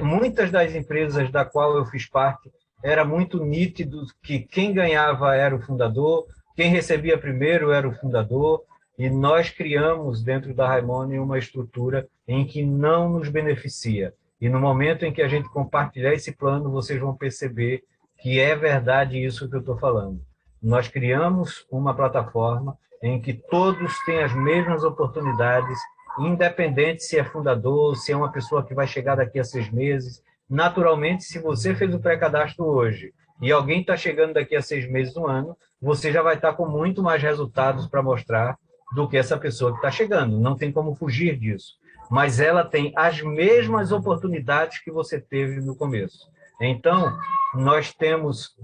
Muitas das empresas da qual eu fiz parte, era muito nítido que quem ganhava era o fundador, quem recebia primeiro era o fundador, e nós criamos dentro da Raimone uma estrutura em que não nos beneficia. E no momento em que a gente compartilhar esse plano, vocês vão perceber que é verdade isso que eu estou falando. Nós criamos uma plataforma em que todos têm as mesmas oportunidades, independente se é fundador, se é uma pessoa que vai chegar daqui a 6 meses. Naturalmente, se você fez o pré-cadastro hoje e alguém está chegando daqui a 6 meses, 1 ano, você já vai estar com muito mais resultados para mostrar do que essa pessoa que está chegando. Não tem como fugir disso. Mas ela tem as mesmas oportunidades que você teve no começo. Então, nós temos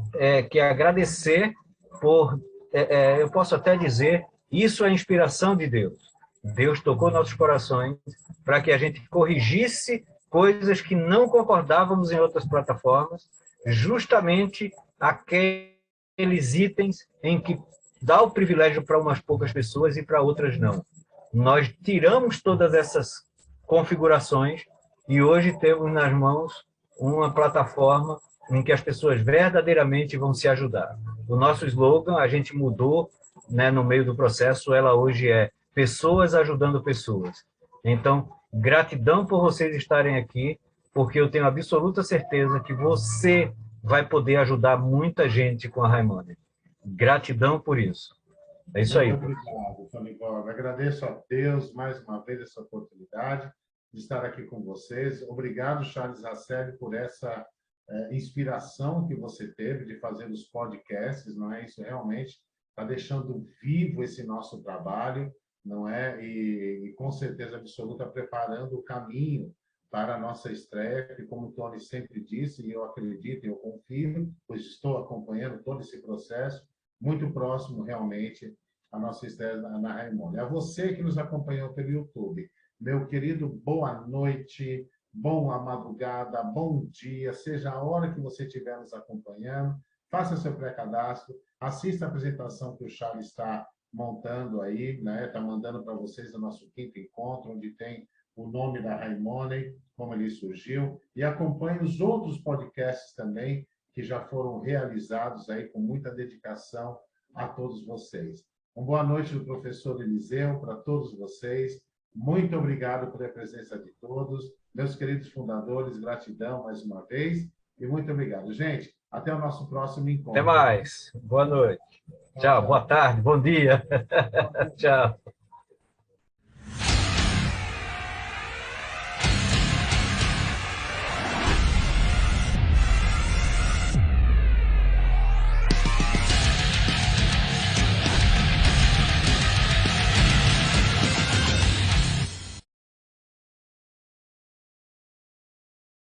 que agradecer por... eu posso até dizer, isso é a inspiração de Deus. Deus tocou nossos corações para que a gente corrigisse coisas que não concordávamos em outras plataformas, justamente aqueles itens em que dá o privilégio para umas poucas pessoas e para outras não. Nós tiramos todas essas configurações e hoje temos nas mãos uma plataforma em que as pessoas verdadeiramente vão se ajudar. O nosso slogan, a gente mudou, né, no meio do processo, ela hoje é pessoas ajudando pessoas. Então, gratidão por vocês estarem aqui, porque eu tenho absoluta certeza que você vai poder ajudar muita gente com a Raimone. Gratidão por isso. É isso aí. Muito obrigado, Tony Borba. Agradeço a Deus mais uma vez essa oportunidade de estar aqui com vocês. Obrigado, Charles Rasselli, por essa inspiração que você teve de fazer os podcasts, não é? Isso realmente está deixando vivo esse nosso trabalho, não é? E com certeza absoluta preparando o caminho para a nossa estreia, que, como o Tony sempre disse, e eu acredito, eu confio, pois estou acompanhando todo esse processo, muito próximo realmente à nossa estreia na Raimone. A você que nos acompanhou pelo YouTube, meu querido, boa noite, boa madrugada, bom dia, seja a hora que você estiver nos acompanhando, faça seu pré-cadastro, assista a apresentação que o Charles está montando aí, né? Está mandando para vocês o nosso 5º encontro, onde tem o nome da Raimone, como ele surgiu, e acompanhe os outros podcasts também, que já foram realizados aí com muita dedicação a todos vocês. Uma boa noite do professor Eliseu para todos vocês. Muito obrigado pela presença de todos. Meus queridos fundadores, gratidão mais uma vez. E muito obrigado. Gente, até o nosso próximo encontro. Até mais. Boa noite. Tchau, boa tarde, bom dia. Tchau.